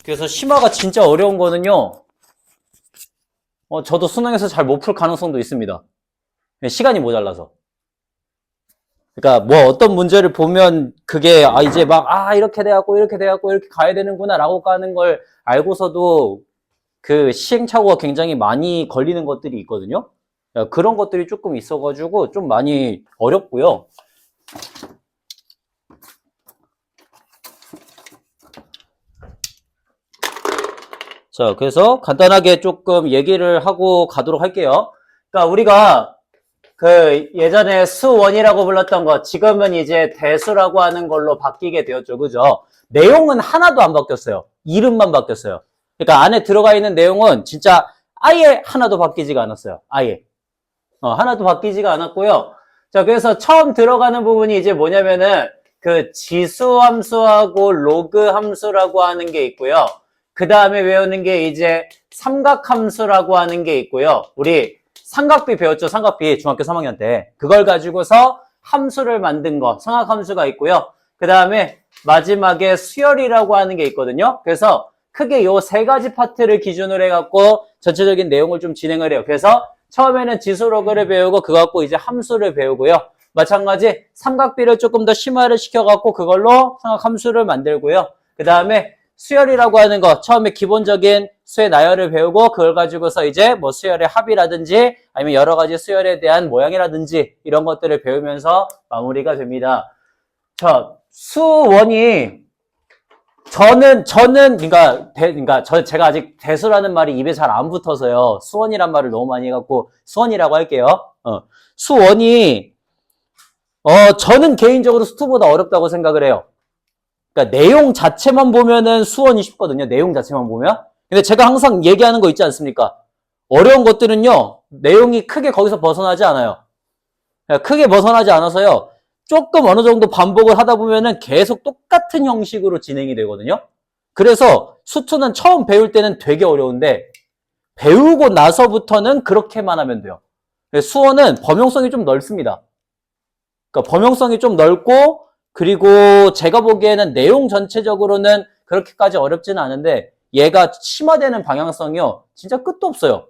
그래서 심화가 진짜 어려운 거는요, 저도 수능에서 잘 못 풀 가능성도 있습니다. 시간이 모자라서. 그러니까 뭐 어떤 문제를 보면 그게 이제 막 이렇게 돼갖고 이렇게 가야 되는구나 라고 가는 걸 알고서도 그 시행착오가 굉장히 많이 걸리는 것들이 있거든요. 그런 것들이 조금 있어가지고 좀 많이 어렵고요. 자, 그래서 간단하게 조금 얘기를 하고 가도록 할게요. 그러니까 우리가 그 예전에 수원이라고 불렀던 거 지금은 이제 대수라고 하는 걸로 바뀌게 되었죠. 그죠? 내용은 하나도 안 바뀌었어요. 이름만 바뀌었어요. 그러니까 안에 들어가 있는 내용은 진짜 아예 하나도 바뀌지가 않았어요. 아예. 하나도 바뀌지가 않았고요. 자, 그래서 처음 들어가는 부분이 이제 뭐냐면은 그 지수 함수하고 로그 함수라고 하는 게 있고요. 그 다음에 외우는 게 이제 삼각 함수라고 하는 게 있고요. 우리 삼각비 배웠죠? 삼각비 중학교 3학년 때. 그걸 가지고서 함수를 만든 거, 삼각함수가 있고요. 그 다음에 마지막에 수열이라고 하는 게 있거든요. 그래서 크게 요 세 가지 파트를 기준으로 해갖고 전체적인 내용을 좀 진행을 해요. 그래서 처음에는 지수 로그를 배우고 그거 갖고 이제 함수를 배우고요. 마찬가지 삼각비를 조금 더 심화를 시켜갖고 그걸로 삼각함수를 만들고요. 그 다음에 수열이라고 하는 거 처음에 기본적인 수의 나열을 배우고 그걸 가지고서 이제 뭐 수열의 합이라든지 아니면 여러 가지 수열에 대한 모양이라든지 이런 것들을 배우면서 마무리가 됩니다. 자, 수원이 제가 아직 대수라는 말이 입에 잘 안 붙어서요. 수원이란 말을 너무 많이 해갖고 수원이라고 할게요. 수원이 저는 개인적으로 수투보다 어렵다고 생각을 해요. 그러니까 내용 자체만 보면은 수원이 쉽거든요. 내용 자체만 보면. 근데 제가 항상 얘기하는 거 있지 않습니까? 어려운 것들은요. 내용이 크게 거기서 벗어나지 않아요. 크게 벗어나지 않아서요. 조금 어느 정도 반복을 하다 보면은 계속 똑같은 형식으로 진행이 되거든요. 그래서 수투는 처음 배울 때는 되게 어려운데 배우고 나서부터는 그렇게만 하면 돼요. 수원은 범용성이 좀 넓습니다. 그러니까 범용성이 좀 넓고 그리고 제가 보기에는 내용 전체적으로는 그렇게까지 어렵지는 않은데 얘가 심화되는 방향성이요. 진짜 끝도 없어요.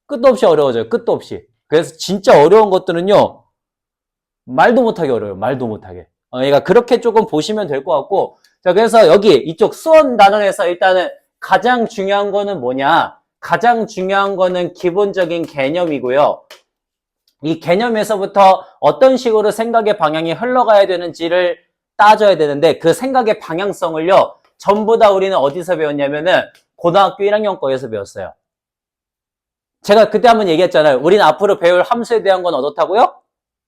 끝도 없이 어려워져요. 끝도 없이. 그래서 진짜 어려운 것들은요. 말도 못하게 어려워요. 말도 못하게. 그러니까 그렇게 조금 보시면 될 것 같고 자 그래서 여기 이쪽 수원 단원에서 일단은 가장 중요한 거는 뭐냐? 가장 중요한 거는 기본적인 개념이고요. 이 개념에서부터 어떤 식으로 생각의 방향이 흘러가야 되는지를 따져야 되는데 그 생각의 방향성을요. 전부 다 우리는 어디서 배웠냐면은 고등학교 1학년 거에서 배웠어요. 제가 그때 한번 얘기했잖아요. 우리는 앞으로 배울 함수에 대한 건 어떻다고요?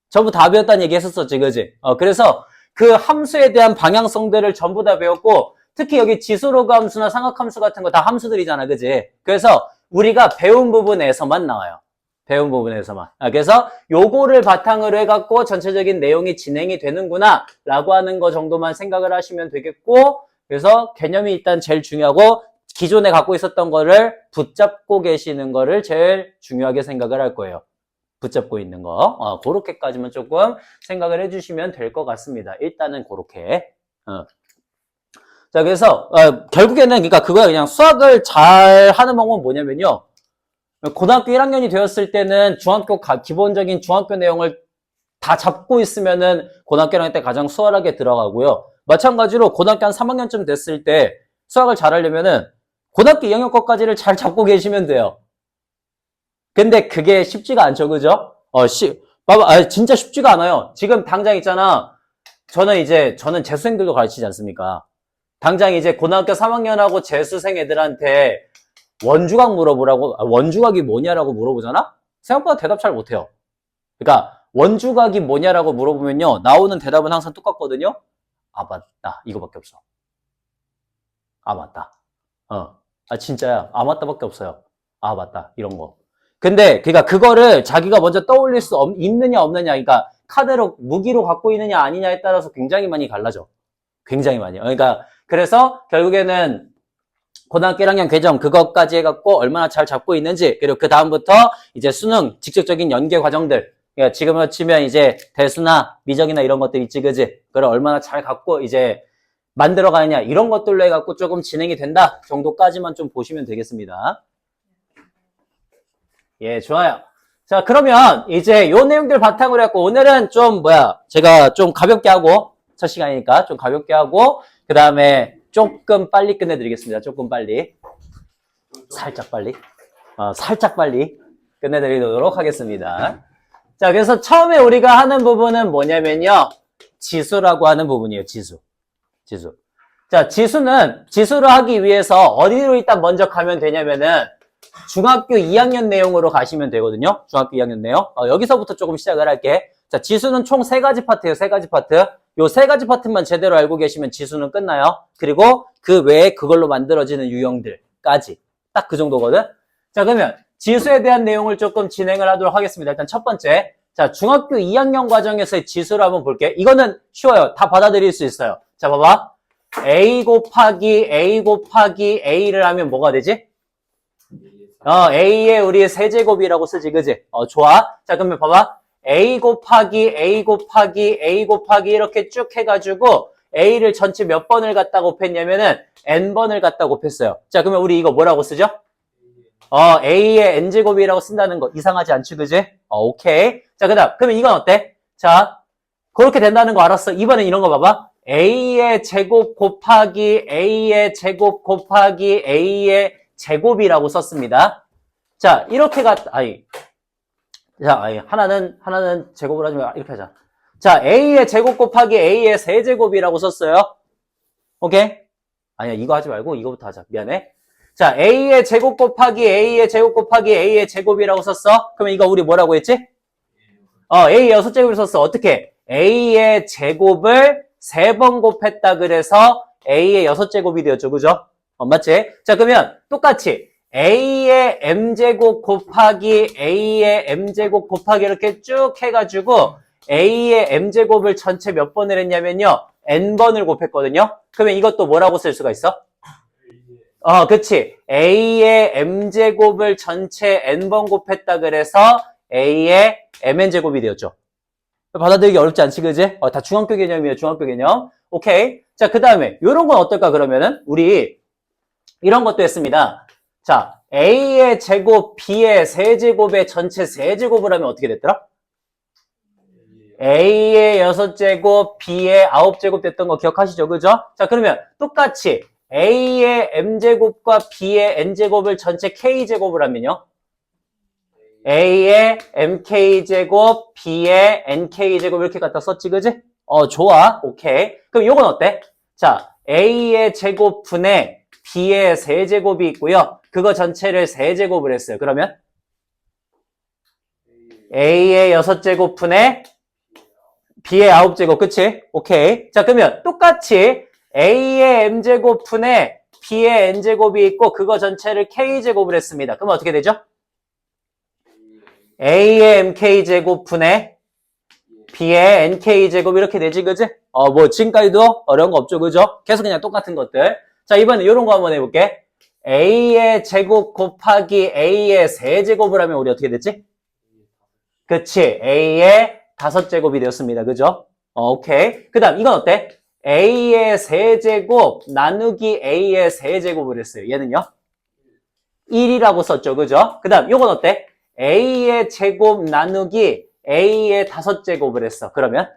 전부 다 배웠다는 얘기 했었지, 그지? 그래서 그 함수에 대한 방향성들을 전부 다 배웠고 특히 여기 지수로그 함수나 삼각함수 같은 거 다 함수들이잖아, 그지? 그래서 우리가 배운 부분에서만 나와요. 배운 부분에서만. 그래서 요거를 바탕으로 해갖고 전체적인 내용이 진행이 되는구나 라고 하는 거 정도만 생각을 하시면 되겠고 그래서 개념이 일단 제일 중요하고 기존에 갖고 있었던 거를 붙잡고 계시는 거를 제일 중요하게 생각을 할 거예요. 붙잡고 있는 거. 그렇게까지만 조금 생각을 해주시면 될 것 같습니다. 일단은 그렇게. 자, 그래서 결국에는 그러니까 그거야 그냥 수학을 잘 하는 방법은 뭐냐면요. 고등학교 1학년이 되었을 때는 기본적인 중학교 내용을 다 잡고 있으면은 고등학교 1학년 때 가장 수월하게 들어가고요. 마찬가지로 고등학교 한 3학년쯤 됐을 때 수학을 잘 하려면은 고등학교 2학년 것까지를 잘 잡고 계시면 돼요. 근데 그게 쉽지가 않죠, 그죠? 진짜 쉽지가 않아요. 지금 당장 있잖아. 저는 재수생들도 가르치지 않습니까? 당장 이제 고등학교 3학년하고 재수생 애들한테 원주각 물어보라고, 원주각이 뭐냐라고 물어보잖아? 생각보다 대답 잘 못해요. 그러니까, 원주각이 뭐냐라고 물어보면요. 나오는 대답은 항상 똑같거든요? 맞다. 이거밖에 없어. 맞다. 진짜야. 맞다밖에 없어요. 맞다. 이런 거. 근데, 그러니까 그거를 자기가 먼저 떠올릴 수 있느냐, 없느냐. 그러니까, 카드로, 무기로 갖고 있느냐, 아니냐에 따라서 굉장히 많이 갈라져. 굉장히 많이. 그러니까, 그래서 결국에는 고등학교 1학년 개정 그것까지 해갖고 얼마나 잘 잡고 있는지 그리고 그 다음부터 이제 수능 직접적인 연계 과정들 그러니까 지금으로 치면 이제 대수나 미적이나 이런 것들 있지 그지? 그걸 얼마나 잘 갖고 이제 만들어가느냐 이런 것들로 해갖고 조금 진행이 된다 정도까지만 좀 보시면 되겠습니다. 예, 좋아요. 자, 그러면 이제 요 내용들 바탕으로 해갖고 오늘은 좀 제가 좀 가볍게 하고 첫 시간이니까 좀 가볍게 하고 그 다음에 조금 빨리 끝내드리겠습니다. 조금 빨리. 살짝 빨리 끝내드리도록 하겠습니다. 자, 그래서 처음에 우리가 하는 부분은 뭐냐면요. 지수라고 하는 부분이에요. 지수. 자, 지수를 하기 위해서 어디로 일단 먼저 가면 되냐면은 중학교 2학년 내용으로 가시면 되거든요. 중학교 2학년 내용. 여기서부터 조금 시작을 할게. 자, 지수는 총 3가지 파트예요. 3가지 파트. 요 3가지 파트만 제대로 알고 계시면 지수는 끝나요. 그리고 그 외에 그걸로 만들어지는 유형들까지. 딱 그 정도거든. 자, 그러면 지수에 대한 내용을 조금 진행을 하도록 하겠습니다. 일단 첫 번째. 자, 중학교 2학년 과정에서의 지수를 한번 볼게. 이거는 쉬워요. 다 받아들일 수 있어요. 자, 봐봐. A 곱하기 A를 하면 뭐가 되지? A의 우리 세제곱이라고 쓰지, 그지? 좋아. 자, 그러면 봐봐. A 곱하기 이렇게 쭉 해가지고 A를 전체 몇 번을 갖다 곱했냐면은 N번을 갖다 곱했어요. 자, 그러면 우리 이거 뭐라고 쓰죠? A의 N제곱이라고 쓴다는 거 이상하지 않지, 그지? 오케이. 자, 그러면 이건 어때? 자, 그렇게 된다는 거 알았어. 이번엔 이런 거 봐봐. A의 제곱 곱하기 A의 제곱이라고 썼습니다. 자, 이렇게 하나는 제곱을 하지 마. 이렇게 하자. 자, A의 제곱 곱하기 A의 세제곱이라고 썼어요. 오케이? 아니야, 이거 하지 말고 이거부터 하자. 미안해. 자, A의 제곱 곱하기 A의 제곱이라고 썼어. 그러면 이거 우리 뭐라고 했지? A의 6제곱을 썼어. 어떻게? A의 제곱을 3번 곱했다 그래서 A의 6제곱이 되었죠. 그죠? 맞지? 자, 그러면 똑같이 A의 M제곱 곱하기 이렇게 쭉 해가지고 A의 M제곱을 전체 몇 번을 했냐면요. N번을 곱했거든요. 그러면 이것도 뭐라고 쓸 수가 있어? 그치. A의 M제곱을 전체 N번 곱했다 그래서 A의 MN제곱이 되었죠. 받아들이기 어렵지 않지, 그지? 다 중학교 개념이에요, 중학교 개념. 오케이. 자, 그 다음에, 요런 건 어떨까, 그러면은? 우리, 이런 것도 했습니다. 자, A의 제곱, B의 세제곱의 전체 세제곱을 하면 어떻게 됐더라? A의 6제곱, B의 9제곱 됐던 거 기억하시죠? 그죠? 자, 그러면 똑같이 A의 M제곱과 B의 N제곱을 전체 K제곱을 하면요. A의 MK제곱, B의 NK제곱 이렇게 갖다 썼지, 그지? 좋아. 오케이. 그럼 요건 어때? 자, A의 제곱 분의 B의 세제곱이 있고요. 그거 전체를 세제곱을 했어요. 그러면 A의 6제곱 분의 B의 9제곱, 그치? 오케이. 자, 그러면 똑같이 A의 M제곱 분의 B의 N제곱이 있고 그거 전체를 K제곱을 했습니다. 그럼 어떻게 되죠? A의 MK제곱 분의 B의 NK제곱 이렇게 되지, 그지? 지금까지도 어려운 거 없죠, 그죠? 계속 그냥 똑같은 것들. 자, 이번엔 이런 거 한번 해볼게. A의 제곱 곱하기 A의 세제곱을 하면 우리 어떻게 됐지? 그치. A의 5제곱이 되었습니다. 그죠? 오케이. 그 다음, 이건 어때? A의 세제곱 나누기 A의 세제곱을 했어요. 얘는요? 1이라고 썼죠. 그죠? 그 다음, 요건 어때? A의 제곱 나누기 A의 5제곱을 했어. 그러면?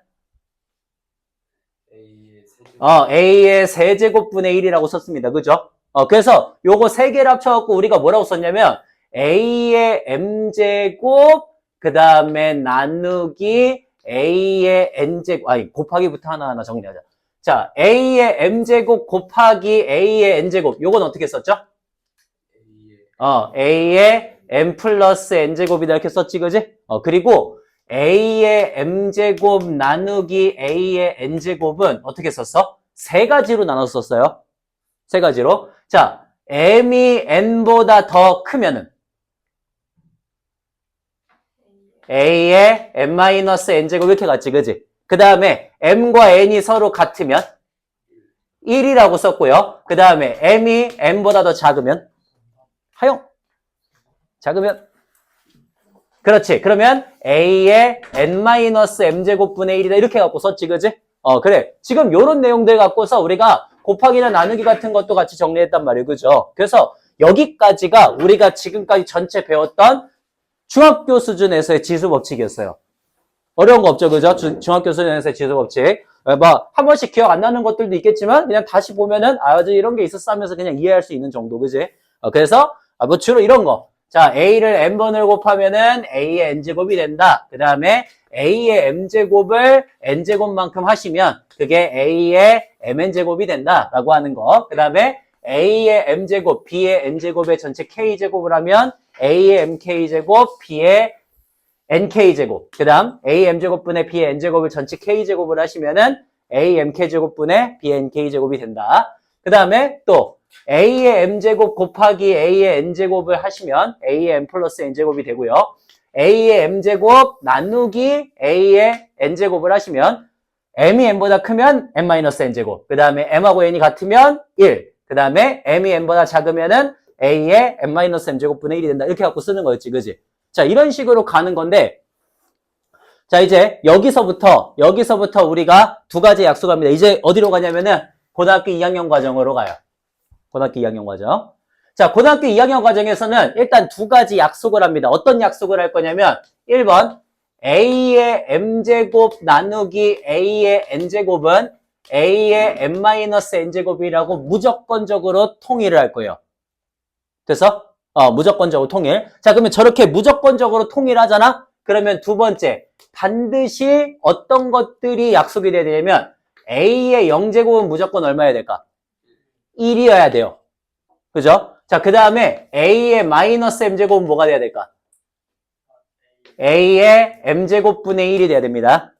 A의 세제곱분의 1이라고 썼습니다. 그죠? 그래서 요거 3개를 합쳐갖고 우리가 뭐라고 썼냐면 A의 M제곱 그 다음에 나누기 A의 N제곱 곱하기부터 하나하나 정리하자. 자, A의 M제곱 곱하기 A의 N제곱 요건 어떻게 썼죠? A의 M 플러스 N제곱이다 이렇게 썼지, 그지? 그리고 A의 M제곱 나누기 A의 N제곱은 어떻게 썼어? 3가지로 나눠서 썼어요. 3가지로. 자, M이 N보다 더 크면은 A의 M-N제곱 이렇게 갔지, 그지? 그 다음에 M과 N이 서로 같으면 1이라고 썼고요. 그 다음에 M이 N보다 더 작으면 하용. 작으면 그렇지. 그러면 A의 N-M제곱분의 1이다 이렇게 갖고 썼지, 그지? 그래. 지금 요런 내용들 갖고서 우리가 곱하기나 나누기 같은 것도 같이 정리했단 말이에요. 그죠? 그래서 여기까지가 우리가 지금까지 전체 배웠던 중학교 수준에서의 지수법칙이었어요. 어려운 거 없죠, 그죠? 중학교 수준에서의 지수법칙. 뭐, 한 번씩 기억 안 나는 것들도 있겠지만, 그냥 다시 보면은, 이런 게 있었어 하면서 그냥 이해할 수 있는 정도, 그지? 그래서, 뭐, 주로 이런 거. 자, A를 N번을 곱하면은 A의 N제곱이 된다. 그 다음에 A의 M제곱을 N제곱만큼 하시면, 그게 A의 MN제곱이 된다. 라고 하는 거. 그 다음에 A의 M제곱, B의 N제곱의 전체 K제곱을 하면, A의 MK제곱, B의 NK제곱. 그 다음 AM제곱분의 B의 N제곱을 전체 K제곱을 하시면은 AMK제곱분의 BNK제곱이 된다. 그 다음에 또 A의 M제곱 곱하기 A의 N제곱을 하시면 A의 M 플러스 N제곱이 되고요. A의 M제곱 나누기 A의 N제곱을 하시면 M이 N보다 크면 M-N제곱. 그 다음에 M하고 N이 같으면 1. 그 다음에 M이 N보다 작으면은 A의 M-M제곱분의 1이 된다. 이렇게 갖고 쓰는 거였지, 그지? 자, 이런 식으로 가는 건데, 자, 이제 여기서부터 우리가 두 가지 약속합니다. 이제 어디로 가냐면은 고등학교 2학년 과정으로 가요. 고등학교 2학년 과정. 자, 고등학교 2학년 과정에서는 일단 두 가지 약속을 합니다. 어떤 약속을 할 거냐면 1번 A의 M제곱 나누기 A의 N제곱은 A의 M-N제곱이라고 무조건적으로 통일을 할 거예요. 그래서 무조건적으로 통일. 자, 그러면 저렇게 무조건적으로 통일하잖아? 그러면 두 번째, 반드시 어떤 것들이 약속이 돼야 되냐면 A의 0제곱은 무조건 얼마여야 될까? 1이어야 돼요. 그죠? 자, 그 다음에 A의 마이너스 M제곱은 뭐가 돼야 될까? A의 M제곱분의 1이 돼야 됩니다.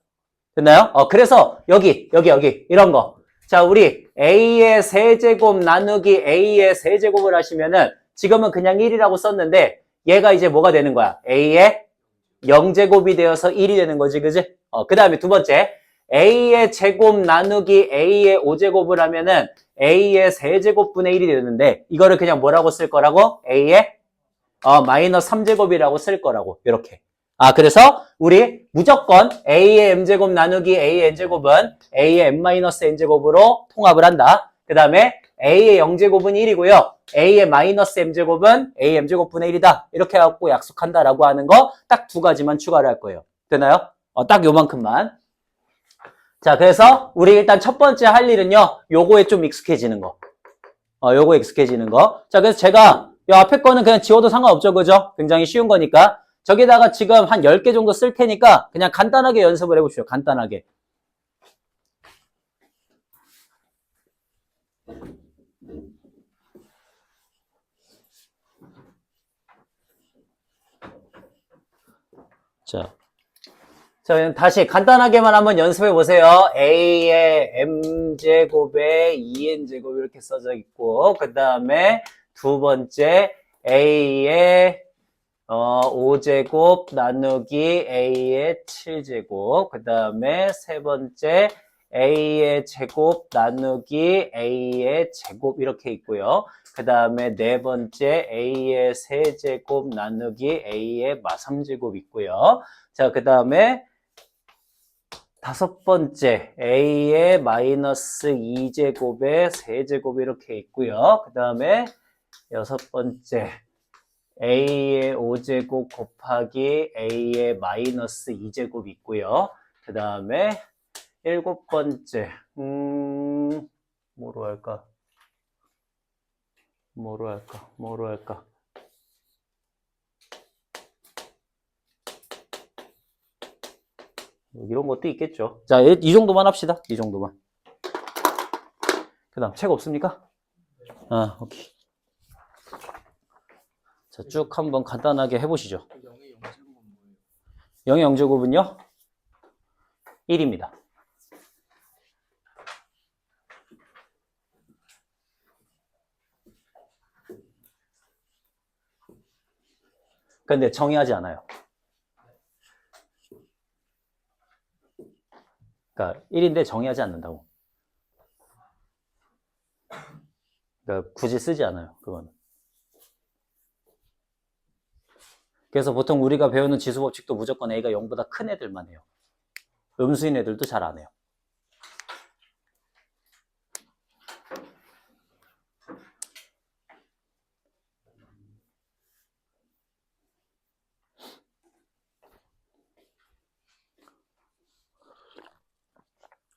됐나요? 그래서 여기 이런 거. 자, 우리 A의 세제곱 나누기 A의 세제곱을 하시면은 지금은 그냥 1이라고 썼는데 얘가 이제 뭐가 되는 거야? A의 0제곱이 되어서 1이 되는 거지, 그지? 그 다음에 두 번째, A의 제곱 나누기 A의 5제곱을 하면은 A의 세제곱분의 1이 되는데 이거를 그냥 뭐라고 쓸 거라고? A의 마이너스 3제곱이라고 쓸 거라고, 이렇게. 그래서 우리 무조건 A의 M제곱 나누기 A의 N제곱은 A의 M-N제곱으로 통합을 한다. 그 다음에 A의 0제곱은 1이고요. A의 마이너스 M제곱은 A M제곱분의 1이다. 이렇게 해갖고 약속한다라고 하는 거 딱 두 가지만 추가를 할 거예요. 되나요? 딱 요만큼만. 자, 그래서 우리 일단 첫 번째 할 일은요. 요거에 좀 익숙해지는 거. 요거에 익숙해지는 거. 자, 그래서 제가 요 앞에 거는 그냥 지워도 상관없죠. 그죠? 굉장히 쉬운 거니까. 저기다가 지금 한 10개 정도 쓸 테니까 그냥 간단하게 연습을 해보시죠. 간단하게. 자, 다시 간단하게만 한번 연습해 보세요. A의 M제곱에 2N제곱 이렇게 써져 있고, 그 다음에 두 번째 A의 5제곱 나누기 A의 7제곱, 그 다음에 세 번째 A의 제곱 나누기 A의 제곱 이렇게 있고요. 그 다음에 네 번째 A의 세제곱 나누기 A의 마3제곱 있고요. 자, 그 다음에 다섯 번째 A의 마이너스 2제곱의 세제곱 이렇게 있고요. 그 다음에 여섯 번째 A의 5제곱 곱하기 A의 마이너스 2제곱 있고요. 그 다음에 일곱 번째 뭐로 할까? 이런 것도 있겠죠. 자, 이 정도만 합시다. 이 정도만. 그 다음 책 없습니까? 오케이. 자, 쭉 한번 간단하게 해보시죠. 0의 0제곱은요? 1입니다. 근데 정의하지 않아요. 그러니까 1인데 정의하지 않는다고. 그러니까 굳이 쓰지 않아요. 그거는. 그래서 보통 우리가 배우는 지수법칙도 무조건 A가 0보다 큰 애들만 해요. 음수인 애들도 잘 안 해요.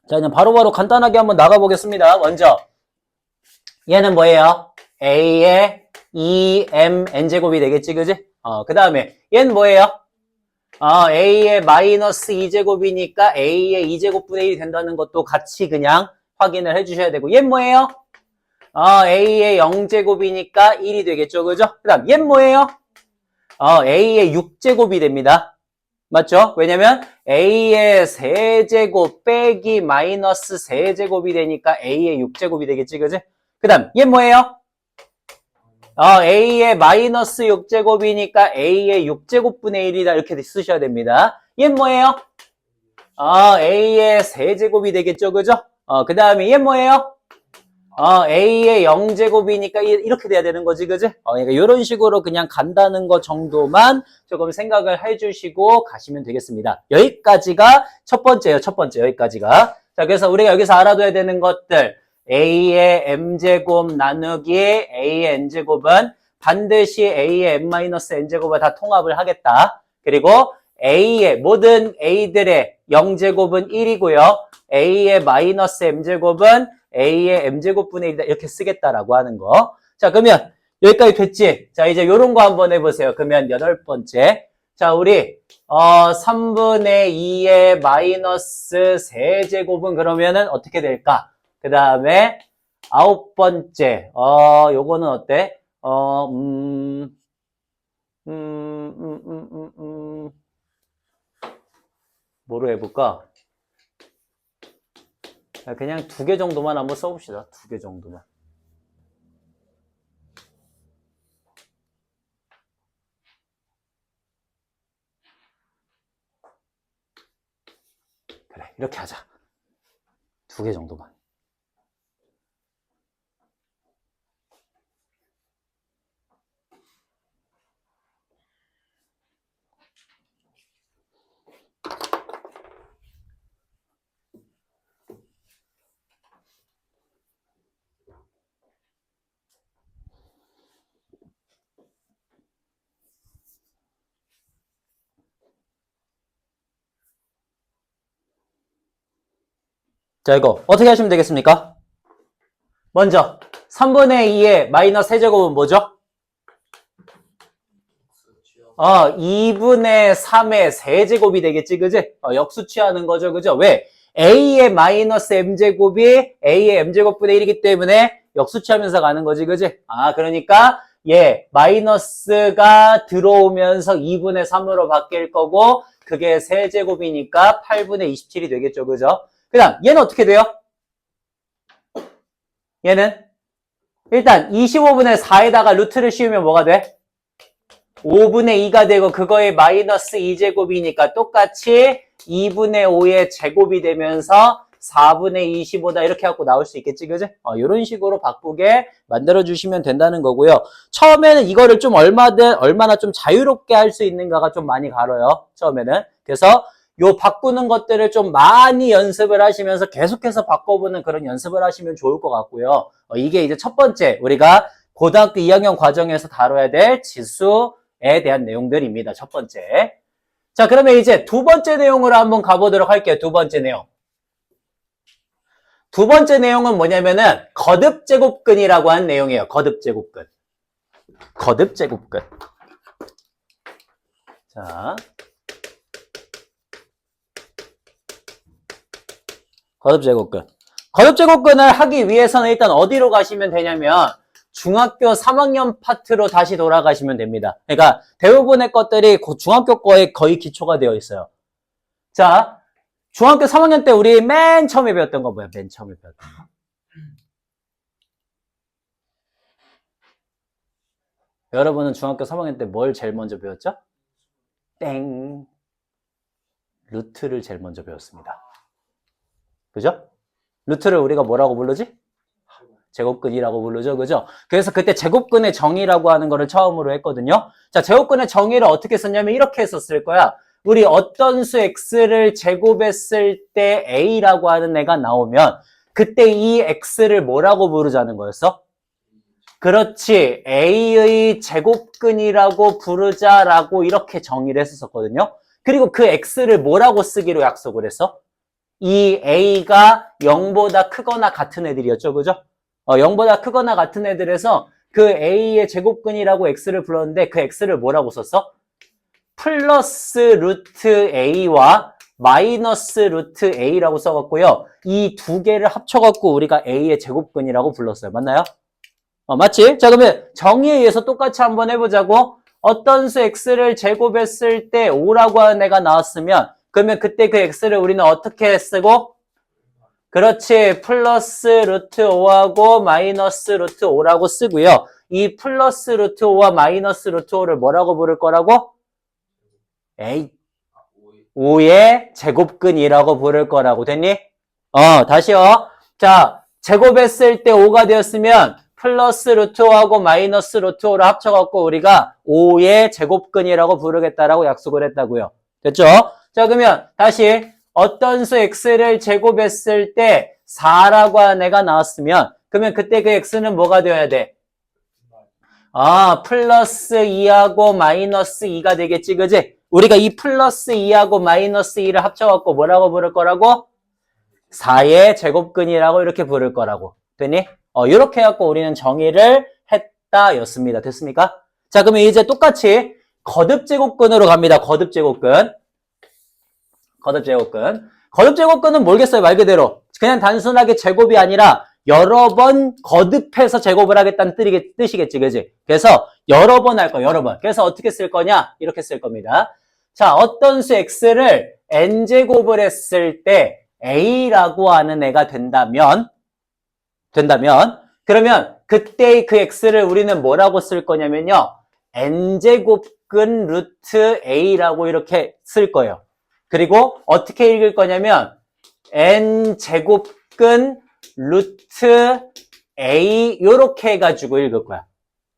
자, 그냥 바로바로 간단하게 한번 나가보겠습니다. 먼저 얘는 뭐예요? A의 2m n제곱이 되겠지, 그지? 그 다음에 얘는 뭐예요? A의 마이너스 2제곱이니까 A의 2제곱분의 1이 된다는 것도 같이 그냥 확인을 해주셔야 되고, 얘는 뭐예요? A의 0제곱이니까 1이 되겠죠, 그죠? 그 다음 얘는 뭐예요? A의 6제곱이 됩니다. 맞죠? 왜냐면 A의 세제곱 빼기 마이너스 세제곱이 되니까 A의 6제곱이 되겠지, 그지? 그 다음 얘는 뭐예요? A의 마이너스 6제곱이니까 A의 6제곱분의 1이다 이렇게 쓰셔야 됩니다. 얘는 뭐예요? A의 세제곱이 되겠죠, 그죠? 그 다음에 얘는 뭐예요? A의 0제곱이니까 이렇게 돼야 되는 거지, 그지? 그러니까 이런 식으로 그냥 간다는 거 정도만 조금 생각을 해주시고 가시면 되겠습니다. 여기까지가 첫 번째예요, 첫 번째. 여기까지가. 자, 그래서 우리가 여기서 알아둬야 되는 것들. A의 m제곱 나누기 A의 n제곱은 반드시 A의 m-n제곱을 다 통합을 하겠다. 그리고 A의 모든 A들의 0제곱은 1이고요. A의 마이너스 m제곱은 A의 m제곱분의 1이다. 이렇게 쓰겠다라고 하는 거. 자, 그러면 여기까지 됐지? 자, 이제 요런 거 한번 해보세요. 그러면 8번째. 자, 우리 3분의 2의 마이너스 세제곱은 그러면은 어떻게 될까? 그 다음에 9번째. 요거는 어때? 뭐로 해볼까? 그냥 2개 정도만 한번 써봅시다. 2개 정도만. 그래, 이렇게 하자. 2개 정도만. 자, 이거 어떻게 하시면 되겠습니까? 먼저 3분의 2의 마이너스 세제곱은 뭐죠? 2분의 3의 세제곱이 되겠지, 그지? 역수 취하는 거죠, 그죠? 왜? A의 마이너스 m제곱이 A의 m제곱분의 1이기 때문에 역수 취하면서 가는 거지, 그지? 그러니까 마이너스가 들어오면서 2분의 3으로 바뀔 거고 그게 세제곱이니까 8분의 27이 되겠죠, 그죠? 그 다음 얘는 어떻게 돼요? 얘는 일단 25분의 4에다가 루트를 씌우면 뭐가 돼? 5분의 2가 되고 그거의 마이너스 2제곱이니까 똑같이 2분의 5의 제곱이 되면서 4분의 25다 이렇게 갖고 나올 수 있겠지, 그지? 이런 식으로 바꾸게 만들어주시면 된다는 거고요. 처음에는 이거를 좀 얼마나 좀 자유롭게 할 수 있는가가 좀 많이 가려요. 처음에는. 그래서 요 바꾸는 것들을 좀 많이 연습을 하시면서 계속해서 바꿔보는 그런 연습을 하시면 좋을 것 같고요. 이게 이제 첫 번째 우리가 고등학교 2학년 과정에서 다뤄야 될 지수에 대한 내용들입니다. 첫 번째. 자, 그러면 이제 두 번째 내용으로 한번 가보도록 할게요. 두 번째 내용. 두 번째 내용은 뭐냐면은 거듭제곱근이라고 하는 내용이에요. 거듭제곱근. 거듭제곱근. 자, 거듭제곱근. 거듭제곱근을 하기 위해서는 일단 어디로 가시면 되냐면 중학교 3학년 파트로 다시 돌아가시면 됩니다. 그러니까 대부분의 것들이 중학교 거에 거의 기초가 되어 있어요. 자, 중학교 3학년 때 우리 맨 처음에 배웠던 거 뭐야? 맨 처음에 배웠던 거. 여러분은 중학교 3학년 때 뭘 제일 먼저 배웠죠? 땡. 루트를 제일 먼저 배웠습니다. 그죠? 루트를 우리가 뭐라고 부르지? 제곱근이라고 부르죠. 그죠? 그래서 그때 제곱근의 정의라고 하는 거를 처음으로 했거든요. 자, 제곱근의 정의를 어떻게 썼냐면 이렇게 했었을 거야. 우리 어떤 수 x를 제곱했을 때 a라고 하는 애가 나오면 그때 이 x를 뭐라고 부르자는 거였어? 그렇지. a의 제곱근이라고 부르자라고 이렇게 정의를 했었거든요. 그리고 그 x를 뭐라고 쓰기로 약속을 했어? 이 a가 0보다 크거나 같은 애들이었죠. 그죠? 0보다 크거나 같은 애들에서 그 a의 제곱근이라고 x를 불렀는데 그 x를 뭐라고 썼어? 플러스 루트 a와 마이너스 루트 a라고 써갖고요. 이 두 개를 합쳐갖고 우리가 a의 제곱근이라고 불렀어요. 맞나요? 맞지? 자, 그러면 정의에 의해서 똑같이 한번 해보자고. 어떤 수 x를 제곱했을 때 5라고 하는 애가 나왔으면 그러면 그때 그 x를 우리는 어떻게 쓰고? 그렇지. 플러스 루트 5하고 마이너스 루트 5라고 쓰고요. 이 플러스 루트 5와 마이너스 루트 5를 뭐라고 부를 거라고? 5의 제곱근이라고 부를 거라고. 됐니? 다시요. 자, 제곱했을 때 5가 되었으면 플러스 루트 5하고 마이너스 루트 5를 합쳐갖고 우리가 5의 제곱근이라고 부르겠다라고 약속을 했다고요. 됐죠? 자, 그러면 다시 어떤 수 x를 제곱했을 때 4라고 하는 애가 나왔으면 그러면 그때 그 x는 뭐가 되어야 돼? 플러스 2하고 마이너스 2가 되겠지, 그지? 우리가 이 플러스 2하고 마이너스 2를 합쳐갖고 뭐라고 부를 거라고? 4의 제곱근이라고 이렇게 부를 거라고. 되니? 이렇게 해갖고 우리는 정의를 했다 였습니다. 됐습니까? 자, 그러면 이제 똑같이 거듭제곱근으로 갑니다. 거듭제곱근. 거듭제곱근은 뭘겠어요? 말 그대로. 그냥 단순하게 제곱이 아니라 여러 번 거듭해서 제곱을 하겠다는 뜻이겠지, 그지? 그래서 여러 번 할 거야, 여러 번. 그래서 어떻게 쓸 거냐? 이렇게 쓸 겁니다. 자, 어떤 수 x를 n제곱을 했을 때 a라고 하는 애가 된다면, 그러면 그때의 그 x를 우리는 뭐라고 쓸 거냐면요. n제곱근 루트 a라고 이렇게 쓸 거예요. 그리고 어떻게 읽을 거냐면 n제곱근 루트 a 요렇게 해가지고 읽을 거야.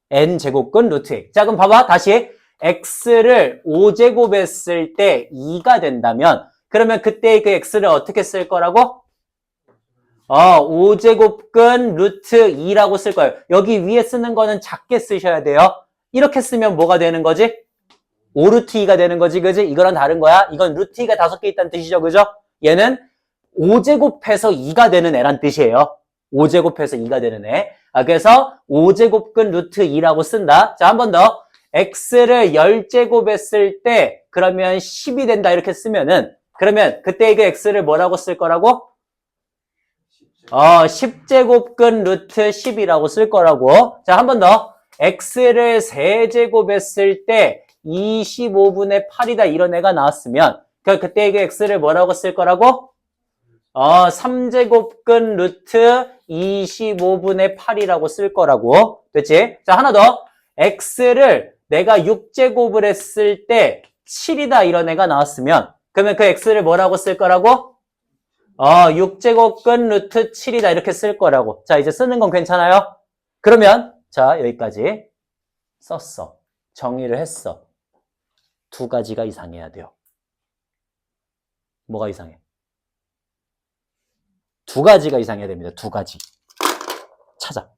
n제곱근 루트 a. 자, 그럼 봐봐. 다시 x를 5제곱했을 때 2가 된다면 그러면 그때 그 x를 어떻게 쓸 거라고? 5제곱근 루트 2라고 쓸 거예요. 여기 위에 쓰는 거는 작게 쓰셔야 돼요. 이렇게 쓰면 뭐가 되는 거지? 5루트 2가 되는 거지, 그지? 이거랑 다른 거야. 이건 루트 2가 5개 있다는 뜻이죠, 그죠? 얘는 5제곱해서 2가 되는 애란 뜻이에요. 5제곱해서 2가 되는 애. 그래서 5제곱근 루트 2라고 쓴다. 자, 한 번 더. x를 10제곱했을 때 그러면 10이 된다 이렇게 쓰면은 그러면 그때 그 x를 뭐라고 쓸 거라고? 10제곱근 루트 10이라고 쓸 거라고. 자, 한 번 더. x를 3제곱했을 때 25분의 8이다 이런 애가 나왔으면 그때 그 x를 뭐라고 쓸 거라고? 3제곱근 루트 25분의 8이라고 쓸 거라고. 됐지? 자, 하나 더. x를 내가 6제곱을 했을 때 7이다 이런 애가 나왔으면 그러면 그 x를 뭐라고 쓸 거라고? 6제곱근 루트 7이다 이렇게 쓸 거라고. 자, 이제 쓰는 건 괜찮아요? 그러면 자, 여기까지 썼어. 정리를 했어. 두 가지가 이상해야 돼요. 뭐가 이상해? 두 가지가 이상해야 됩니다. 두 가지. 찾아.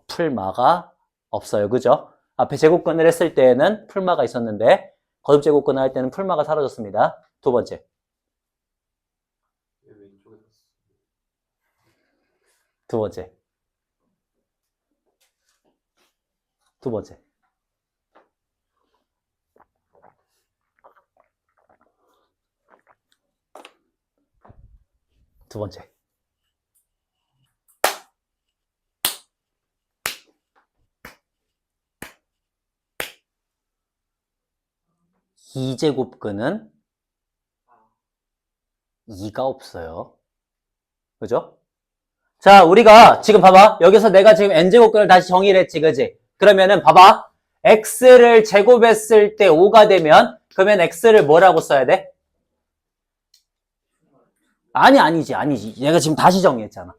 풀마가 없어요. 그죠? 앞에 제곱근을 했을 때에는 풀마가 있었는데 거듭제곱근을 할 때는 풀마가 사라졌습니다. 두 번째. 두 번째. 두 번째. 두 번째. 이제곱근은 2가 없어요. 그죠? 자, 우리가 지금 봐봐. 여기서 내가 지금 n제곱근을 다시 정의를 했지, 그지? 그러면은 봐봐. x를 제곱했을 때 5가 되면 그러면 x를 뭐라고 써야 돼? 아니지. 내가 지금 다시 정의했잖아.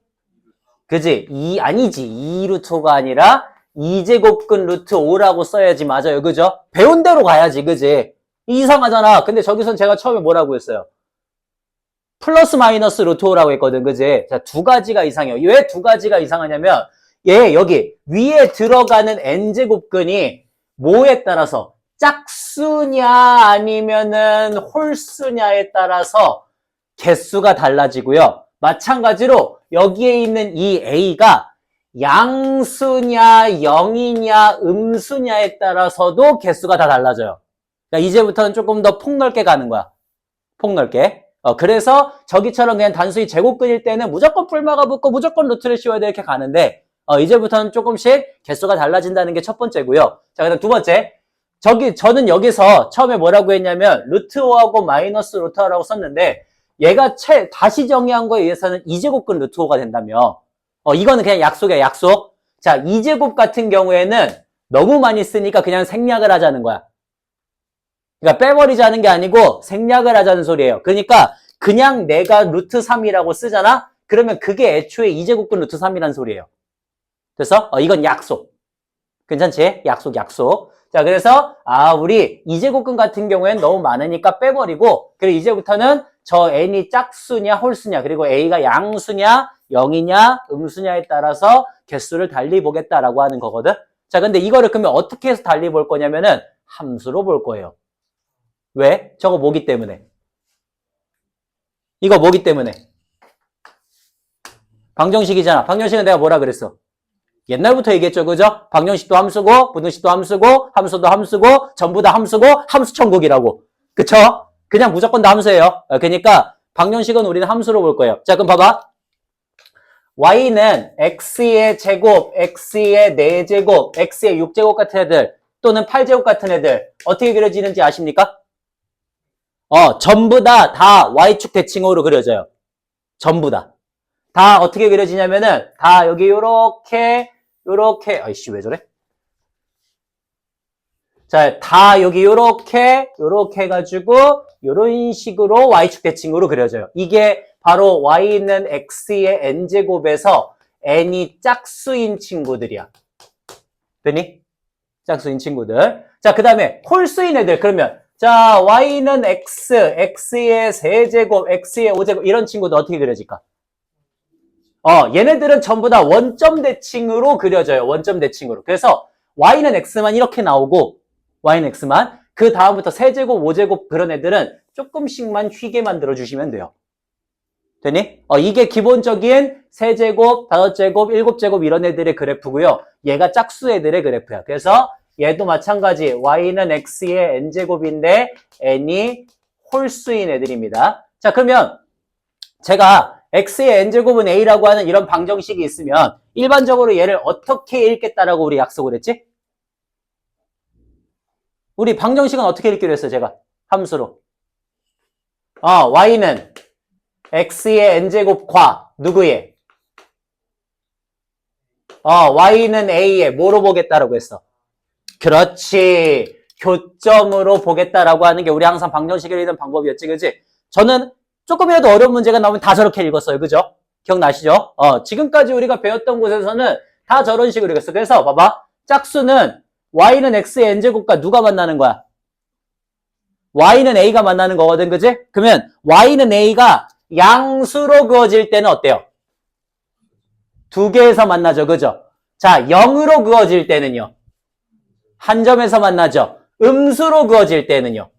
그지? 아니지. 2루트가 아니라 2제곱근 루트 5라고 써야지. 맞아요. 그죠? 배운 대로 가야지. 그지? 이상하잖아. 근데 저기선 제가 처음에 뭐라고 했어요? 플러스 마이너스 루트 5라고 했거든. 그지? 자, 두 가지가 이상해요. 왜 두 가지가 이상하냐면 여기 위에 들어가는 n제곱근이 뭐에 따라서 짝수냐 아니면은 홀수냐에 따라서 개수가 달라지고요. 마찬가지로 여기에 있는 이 A가 양수냐, 0이냐, 음수냐에 따라서도 개수가 다 달라져요. 그러니까 이제부터는 조금 더 폭넓게 가는 거야. 폭넓게. 그래서 저기처럼 그냥 단순히 제곱근일 때는 무조건 풀마가 붙고 무조건 루트를 씌워야 돼 이렇게 가는데 이제부터는 조금씩 개수가 달라진다는 게 첫 번째고요. 자, 그다음 두 번째. 저는 여기서 처음에 뭐라고 했냐면 루트 5하고 마이너스 루트 5라고 썼는데 얘가 다시 정의한 거에 의해서는 2제곱근 루트 5가 된다며. 이거는 그냥 약속이야, 약속. 자, 2제곱 같은 경우에는 너무 많이 쓰니까 그냥 생략을 하자는 거야. 그러니까 빼버리자는 게 아니고 생략을 하자는 소리예요. 그러니까 그냥 내가 루트 3이라고 쓰잖아? 그러면 그게 애초에 2제곱근 루트 3이라는 소리예요. 그래서 이건 약속. 괜찮지? 약속, 약속. 자, 그래서 우리 2제곱근 같은 경우에는 너무 많으니까 빼버리고 그리고 이제부터는 저 n이 짝수냐 홀수냐 그리고 a가 양수냐 0이냐 음수냐에 따라서 개수를 달리 보겠다라고 하는 거거든. 자, 근데 이거를 그러면 어떻게 해서 달리 볼 거냐면은 함수로 볼 거예요. 왜? 저거 뭐기 때문에. 이거 뭐기 때문에. 방정식이잖아. 방정식은 내가 뭐라 그랬어? 옛날부터 얘기했죠. 그죠? 방정식도 함수고 부등식도 함수고 함수도 함수고 전부 다 함수고 함수 천국이라고. 그쵸? 그냥 무조건 다 함수예요. 그러니까 방정식은 우리는 함수로 볼 거예요. 자, 그럼 봐봐. y는 x의 제곱, x의 4제곱, x의 6제곱 같은 애들 또는 8제곱 같은 애들 어떻게 그려지는지 아십니까? 전부 다 y축 대칭으로 그려져요. 전부 다. 다 어떻게 그려지냐면은 다 여기 요렇게 아이씨 왜 저래? 자, 다 여기 요렇게 해가지고 요런 식으로 y축 대칭으로 그려져요. 이게 바로 y는 x의 n제곱에서 n이 짝수인 친구들이야. 되니? 짝수인 친구들. 자, 그 다음에 홀수인 애들 그러면 자, y는 x의 세제곱, x의 5제곱 이런 친구들 어떻게 그려질까? 얘네들은 전부 다 원점 대칭으로 그려져요. 원점 대칭으로. 그래서 y는 x만 이렇게 나오고 y는 x만 그 다음부터 세제곱, 5제곱 그런 애들은 조금씩만 휘게 만들어 주시면 돼요. 되니? 이게 기본적인 세제곱, 5제곱, 7제곱 이런 애들의 그래프고요. 얘가 짝수 애들의 그래프야. 그래서 얘도 마찬가지 y는 x의 n제곱인데 n이 홀수인 애들입니다. 자, 그러면 제가 x의 n제곱은 a라고 하는 이런 방정식이 있으면 일반적으로 얘를 어떻게 읽겠다라고 우리 약속을 했지? 우리 방정식은 어떻게 읽기로 했어요, 제가? 함수로. y는 x의 n제곱과 누구의? y는 a의 뭐로 보겠다라고 했어? 그렇지. 교점으로 보겠다라고 하는 게 우리 항상 방정식을 읽는 방법이었지, 그지? 저는 조금이라도 어려운 문제가 나오면 다 저렇게 읽었어요, 그죠? 기억나시죠? 지금까지 우리가 배웠던 곳에서는 다 저런 식으로 읽었어. 그래서 봐봐. 짝수는 y는 x의 n제곱과 누가 만나는 거야? y는 a가 만나는 거거든, 그지? 그러면 y는 a가 양수로 그어질 때는 어때요? 두 개에서 만나죠, 그죠? 자, 0으로 그어질 때는요? 한 점에서 만나죠. 음수로 그어질 때는요?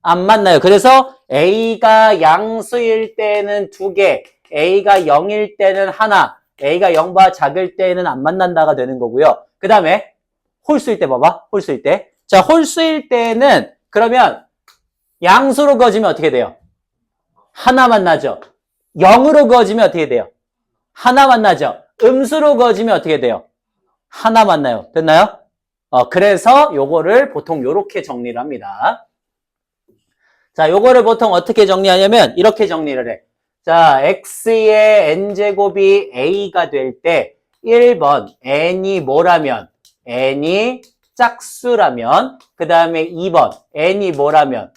안 만나요. 그래서 a가 양수일 때는 두 개, a가 0일 때는 하나, a가 0보다 작을 때는 안 만난다가 되는 거고요. 그 다음에 홀수일 때 봐봐. 홀수일 때. 자, 홀수일 때는 그러면 양수로 그어지면 어떻게 돼요? 하나 만나죠. 0으로 그어지면 어떻게 돼요? 하나 만나죠. 음수로 그어지면 어떻게 돼요? 하나 만나요. 됐나요? 그래서 요거를 보통 요렇게 정리를 합니다. 자, 요거를 보통 어떻게 정리하냐면 이렇게 정리를 해. 자, x의 n제곱이 a가 될 때 1번 n이 뭐라면? n이 짝수라면 그 다음에 2번 n이 뭐라면?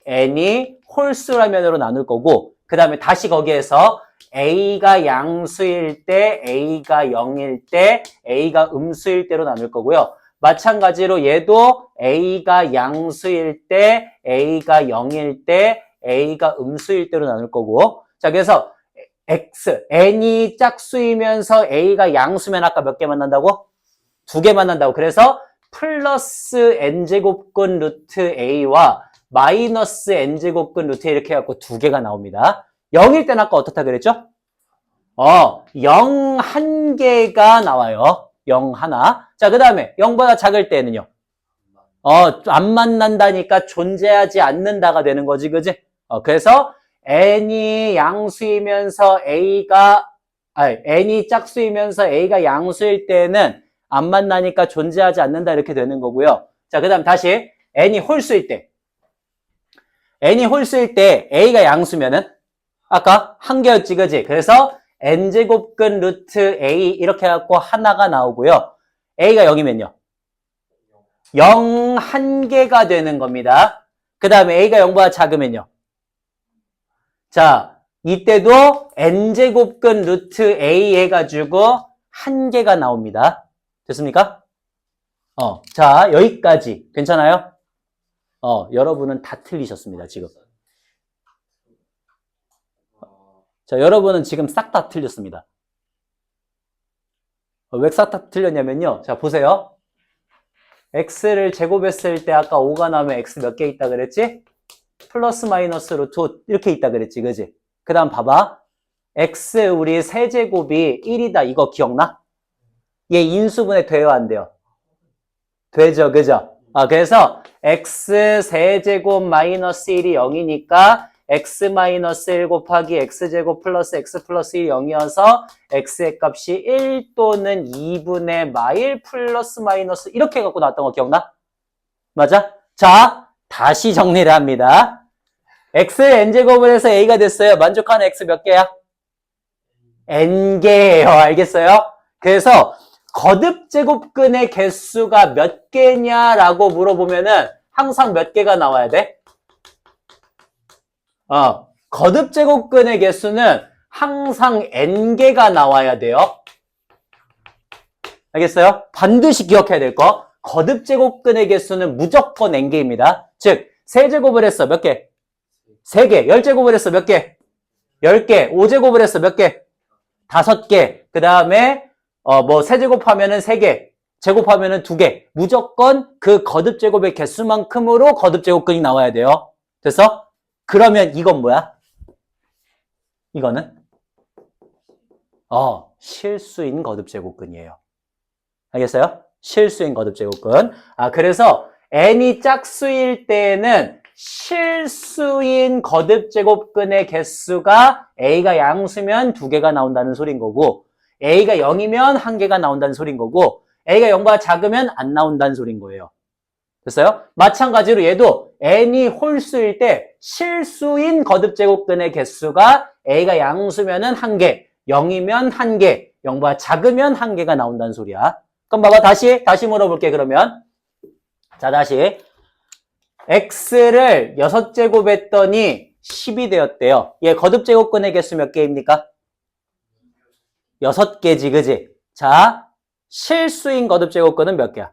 n이 홀수라면으로 나눌 거고 그 다음에 다시 거기에서 a가 양수일 때, a가 0일 때, a가 음수일 때로 나눌 거고요. 마찬가지로 얘도 a가 양수일 때, a가 0일 때, a가 음수일 때로 나눌 거고 자, 그래서 n이 짝수이면서 a가 양수면 아까 몇 개 만난다고? 두 개 만난다고. 그래서 플러스 n제곱근 루트 a와 마이너스 n제곱근 루트 a 이렇게 해갖고 두 개가 나옵니다. 0일 때는 아까 어떻다 그랬죠? 0 1개가 나와요. 0 하나. 자, 그 다음에 0보다 작을 때는요. 안 만난다니까 존재하지 않는다가 되는 거지, 그지? 그래서 n이 양수이면서 n이 짝수이면서 a가 양수일 때는 안 만나니까 존재하지 않는다 이렇게 되는 거고요. 자, 그 다음 다시 n이 홀수일 때 a가 양수면은 아까 한 개였지, 그지? 그래서 n제곱근 루트 a 이렇게 해갖고 하나가 나오고요. a가 0이면요. 0 1개가 되는 겁니다. 그 다음에 a가 0보다 작으면요. 자, 이때도 n제곱근 루트 a 해가지고 1개가 나옵니다. 됐습니까? 자, 여기까지. 괜찮아요? 여러분은 다 틀리셨습니다, 지금. 자, 여러분은 지금 싹 다 틀렸습니다. 왜 싹 다 틀렸냐면요. 자, 보세요. x를 제곱했을 때 아까 5가 나오면 x 몇 개 있다 그랬지? 플러스 마이너스 루트 5 이렇게 있다 그랬지, 그지? 그 다음 봐봐. x 우리 세제곱이 1이다. 이거 기억나? 얘 인수분해 돼요, 안 돼요? 되죠, 그죠? 그래서 x 세제곱 마이너스 1이 0이니까 x 마이너스 1 곱하기 x제곱 플러스 x 플러스 1이 0이어서 x의 값이 1 또는 2분의 마일 플러스 마이너스 이렇게 갖고 나왔던 거 기억나? 맞아? 자, 다시 정리를 합니다. x를 n제곱을 해서 a가 됐어요. 만족하는 x 몇 개야? n개예요. 알겠어요? 그래서 거듭제곱근의 개수가 몇 개냐라고 물어보면은 항상 몇 개가 나와야 돼? 거듭제곱근의 개수는 항상 n개가 나와야 돼요. 알겠어요? 반드시 기억해야 될 거. 거듭제곱근의 개수는 무조건 n개입니다. 즉, 세제곱을 했어. 몇 개? 3개. 10제곱을 했어. 몇 개? 10개. 5제곱을 했어. 몇 개? 5개. 그 다음에 세제곱하면은 3개. 제곱하면은 2개. 무조건 그 거듭제곱의 개수만큼으로 거듭제곱근이 나와야 돼요. 됐어? 그러면 이건 뭐야? 이거는? 실수인 거듭제곱근이에요. 알겠어요? 실수인 거듭제곱근. 그래서 n이 짝수일 때는 실수인 거듭제곱근의 개수가 a가 양수면 2개가 나온다는 소린 거고 a가 0이면 1개가 나온다는 소린 거고 a가 0보다 작으면 안 나온다는 소린 거예요. 됐어요? 마찬가지로 얘도 n이 홀수일 때 실수인 거듭제곱근의 개수가 a가 양수면은 1개, 0이면 1개, 0보다 작으면 1개가 나온다는 소리야. 그럼 봐봐, 다시 물어볼게, 그러면. 자, 다시. x를 6제곱 했더니 10이 되었대요. 얘 거듭제곱근의 개수 몇 개입니까? 6개지, 그지? 자, 실수인 거듭제곱근은 몇 개야?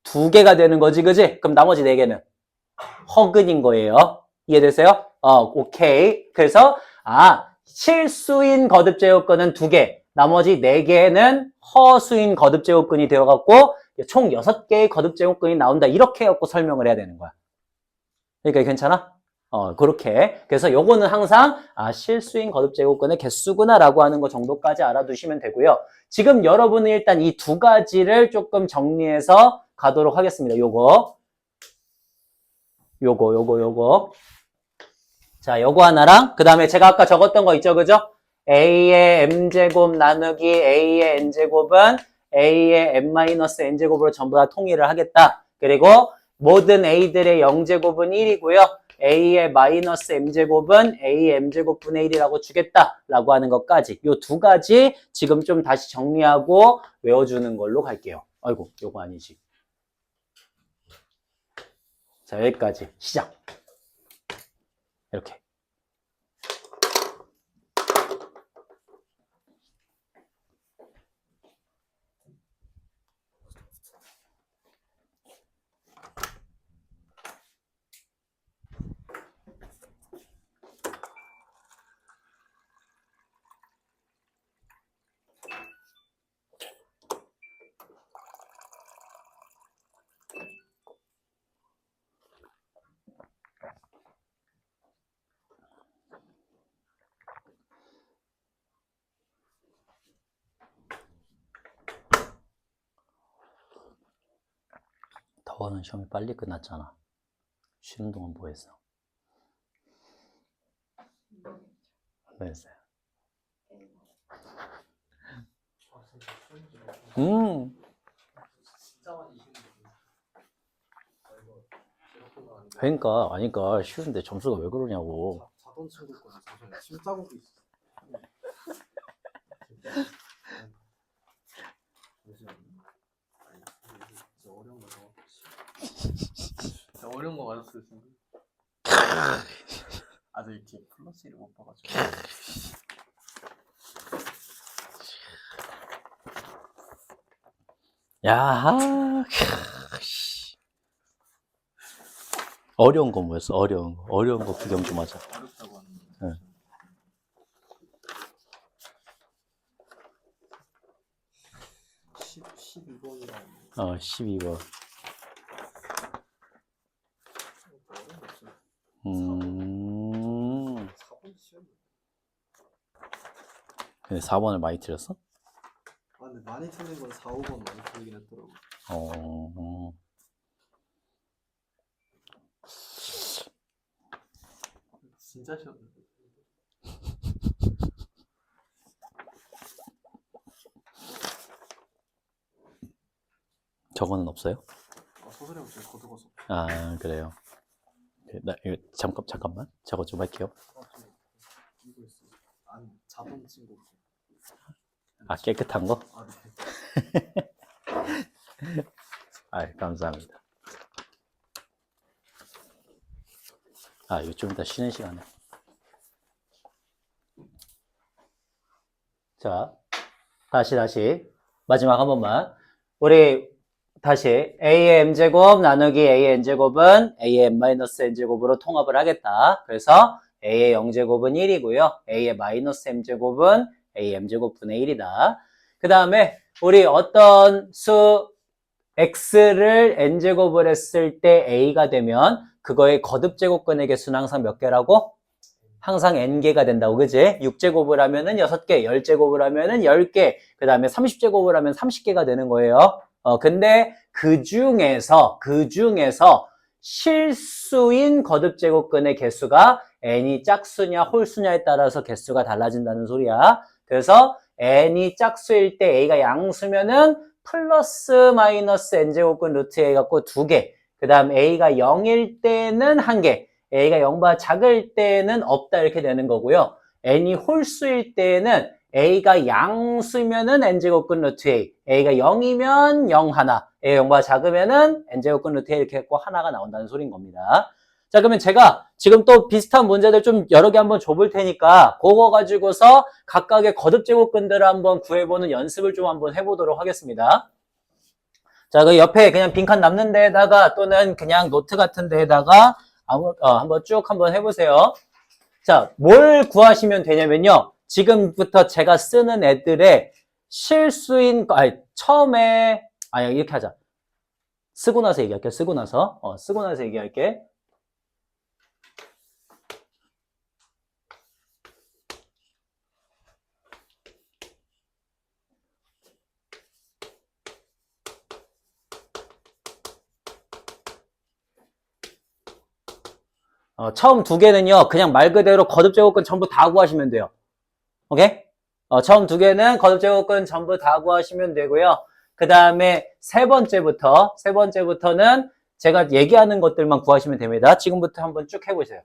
2개가 되는 거지, 그지? 그럼 나머지 4개는 허근인 거예요. 이해되세요? 오케이. 그래서, 실수인 거듭제곱근은 2개, 나머지 4개는 허수인 거듭제곱근이 되어갖고, 총 6개의 거듭제곱근이 나온다. 이렇게 해갖고 설명을 해야 되는 거야. 그러니까 괜찮아? 그렇게. 그래서 요거는 항상, 실수인 거듭제곱근의 개수구나라고 하는 거 정도까지 알아두시면 되고요. 지금 여러분은 일단 이 2가지를 조금 정리해서 가도록 하겠습니다. 요거. 자, 요거 하나랑, 그 다음에 제가 아까 적었던 거 있죠, 그죠? a의 m제곱 나누기 a의 n제곱은 a의 m-n제곱으로 전부 다 통일을 하겠다. 그리고 모든 a들의 0제곱은 1이고요. a의 마이너스 m제곱은 a의 m제곱분의 1이라고 주겠다라고 하는 것까지 요 2가지 지금 좀 다시 정리하고 외워주는 걸로 갈게요. 아이고, 요거 아니지. 자, 여기까지 시작. 이렇게. 저거는 시험이 빨리 끝났잖아. 쉬는 동안 뭐 했어? 뭐 했어요? 그러니까 아니까 쉬운데 점수가 왜 그러냐고. 자던 친구 거지. 잠시만요. 심자국이 있어. 잠시만요. 아니, 진짜 어려운 거 나와. 진짜 어려운 거 맞았어요, 지금. 아직 이렇게 플러스 1을 못 봐가지고. 야, 어려운 거 뭐였어? 어려운 거 구경 좀 하자. 어렵다고 하는 거. 응. 12번이랑 12번. 어려운 거 없어요. 4번 시험. 4번을 많이 틀렸어? 아 근데 많이 틀린 건 4, 5번 많이 틀리긴 했더라고. 진짜 쉬웠는데. 저거는 없어요? 소설이 없어요. 거두고서. 아, 그래요. 나 이거 잠깐만. 저거 좀 할게요. 이거 있어. 아니 자동 친구. 아, 깨끗한 거? 아 네. 아, 감사합니다. 아, 이거 좀 이따 쉬는 시간에. 자, 다시. 마지막 한 번만. 우리 다시 a의 m제곱 나누기 a의 n제곱은 a의 m-n제곱으로 통합을 하겠다. 그래서 a의 0제곱은 1이고요. a의 마이너스 m제곱은 a m제곱분의 1이다. 그 다음에 우리 어떤 수 x를 n제곱을 했을 때 a가 되면 그거의 거듭제곱근의 개수는 항상 몇 개라고? 항상 n개가 된다고, 그지? 6제곱을 하면은 6개, 10제곱을 하면은 10개, 그 다음에 30제곱을 하면 30개가 되는 거예요. 근데 그 중에서 실수인 거듭제곱근의 개수가 n이 짝수냐 홀수냐에 따라서 개수가 달라진다는 소리야. 그래서 n이 짝수일 때 a가 양수면은 플러스 마이너스 n제곱근 루트 a 갖고 2개, 그 다음 a가 0일 때는 1개, a가 0보다 작을 때는 없다 이렇게 되는 거고요. n이 홀수일 때는 a가 양수면은 n제곱근 루트 a, a가 0이면 0 하나, a가 0보다 작으면은 n제곱근 루트 a 이렇게 했고 하나가 나온다는 소리인 겁니다. 자, 그러면 제가 지금 또 비슷한 문제들 좀 여러 개 한번 줘볼 테니까 그거 가지고서 각각의 거듭제곱근들을 한번 구해보는 연습을 좀 한번 해보도록 하겠습니다. 자, 그 옆에 그냥 빈칸 남는 데에다가 또는 그냥 노트 같은 데에다가 한번 쭉 한번 해보세요. 자, 뭘 구하시면 되냐면요. 지금부터 제가 쓰는 애들의 실수인, 이렇게 하자. 쓰고 나서 얘기할게. 쓰고 나서 얘기할게. 처음 2개는요, 그냥 말 그대로 거듭제곱근 전부 다 구하시면 돼요. 오케이? 처음 2개는 거듭제곱근 전부 다 구하시면 되고요. 그 다음에 세 번째부터는 제가 얘기하는 것들만 구하시면 됩니다. 지금부터 한번 쭉 해보세요.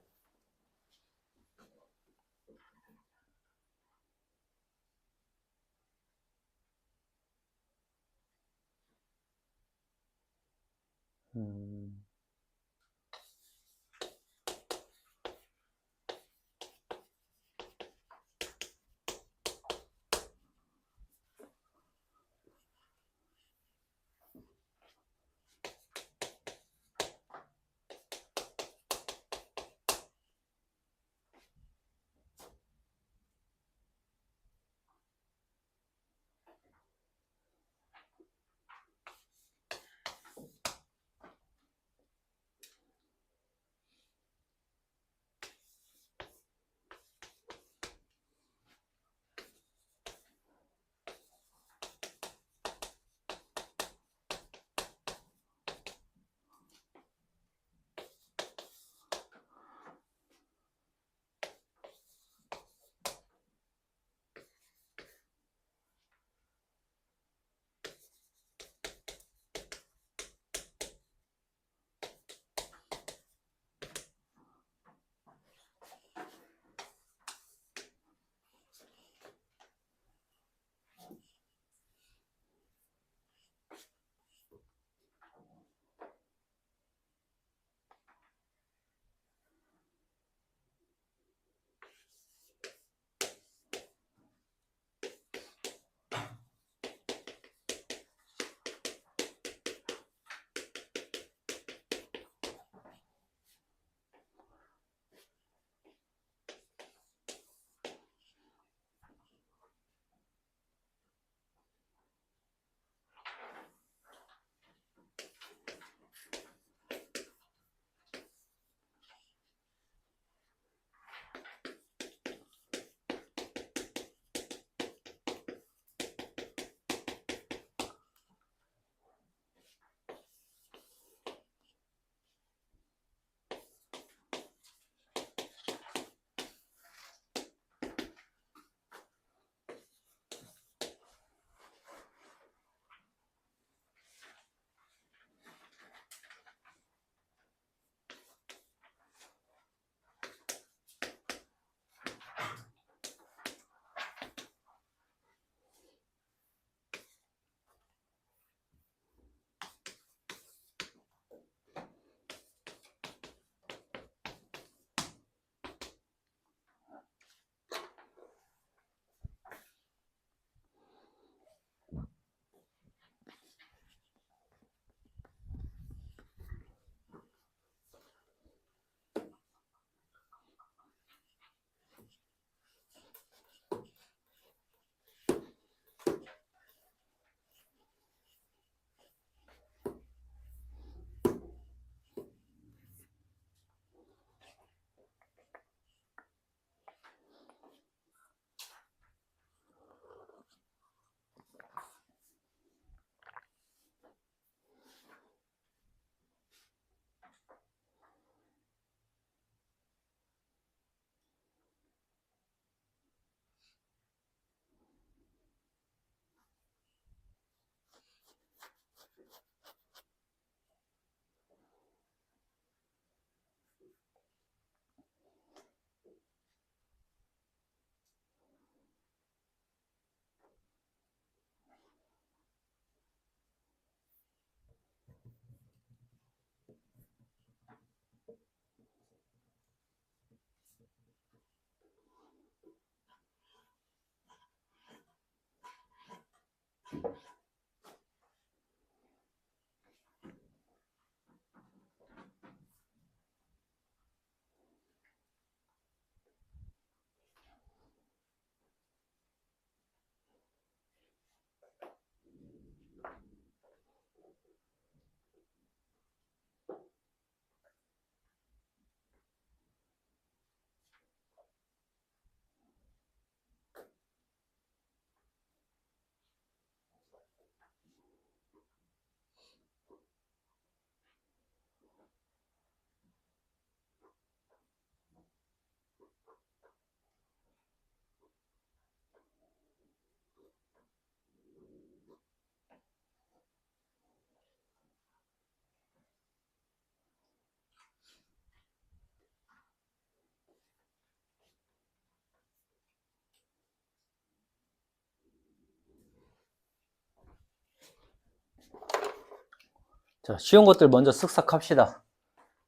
자, 쉬운 것들 먼저 쓱싹 합시다.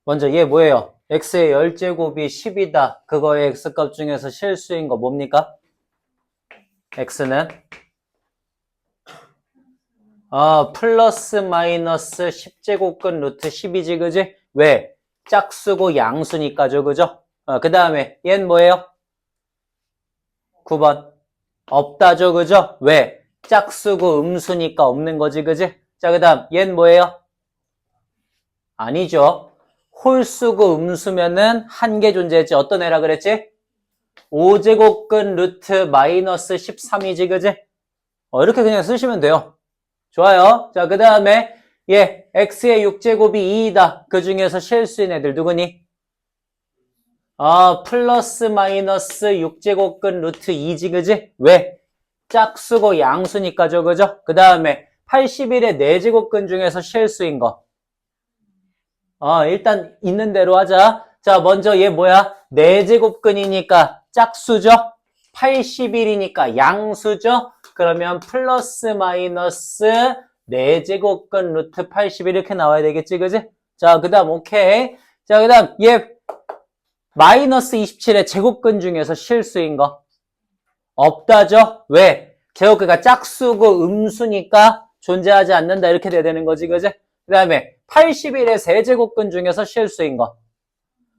먼저 얘 뭐예요? x의 10제곱이 10이다. 그거의 x값 중에서 실수인 거 뭡니까? x는 플러스 마이너스 10제곱근 루트 10이지, 그지? 왜? 짝수고 양수니까죠, 그죠? 그 다음에 얘는 뭐예요? 9번. 없다죠, 그죠? 왜? 짝수고 음수니까 없는 거지, 그지? 자, 그 다음 얘는 뭐예요? 아니죠. 홀수고 음수면은 한 개 존재했지. 어떤 애라 그랬지? 5제곱근 루트 마이너스 13이지, 그지? 이렇게 그냥 쓰시면 돼요. 좋아요. 자, 그 다음에 얘 x의 6제곱이 2이다. 그 중에서 실수인 애들 누구니? 플러스 마이너스 6제곱근 루트 2지, 그지? 왜? 짝수고 양수니까죠, 그죠? 그 다음에 81의 4제곱근 중에서 실수인 거. 일단 있는 대로 하자. 자, 먼저 얘 뭐야? 4제곱근이니까 짝수죠? 81이니까 양수죠? 그러면 플러스 마이너스 4제곱근 루트 81 이렇게 나와야 되겠지, 그지? 자, 그 다음 오케이. 자, 그 다음 얘 마이너스 27의 제곱근 중에서 실수인 거. 없다죠? 왜? 제곱근가 짝수고 음수니까 존재하지 않는다 이렇게 돼야 되는 거지, 그지? 그 다음에 81의 세제곱근 중에서 실수인 거.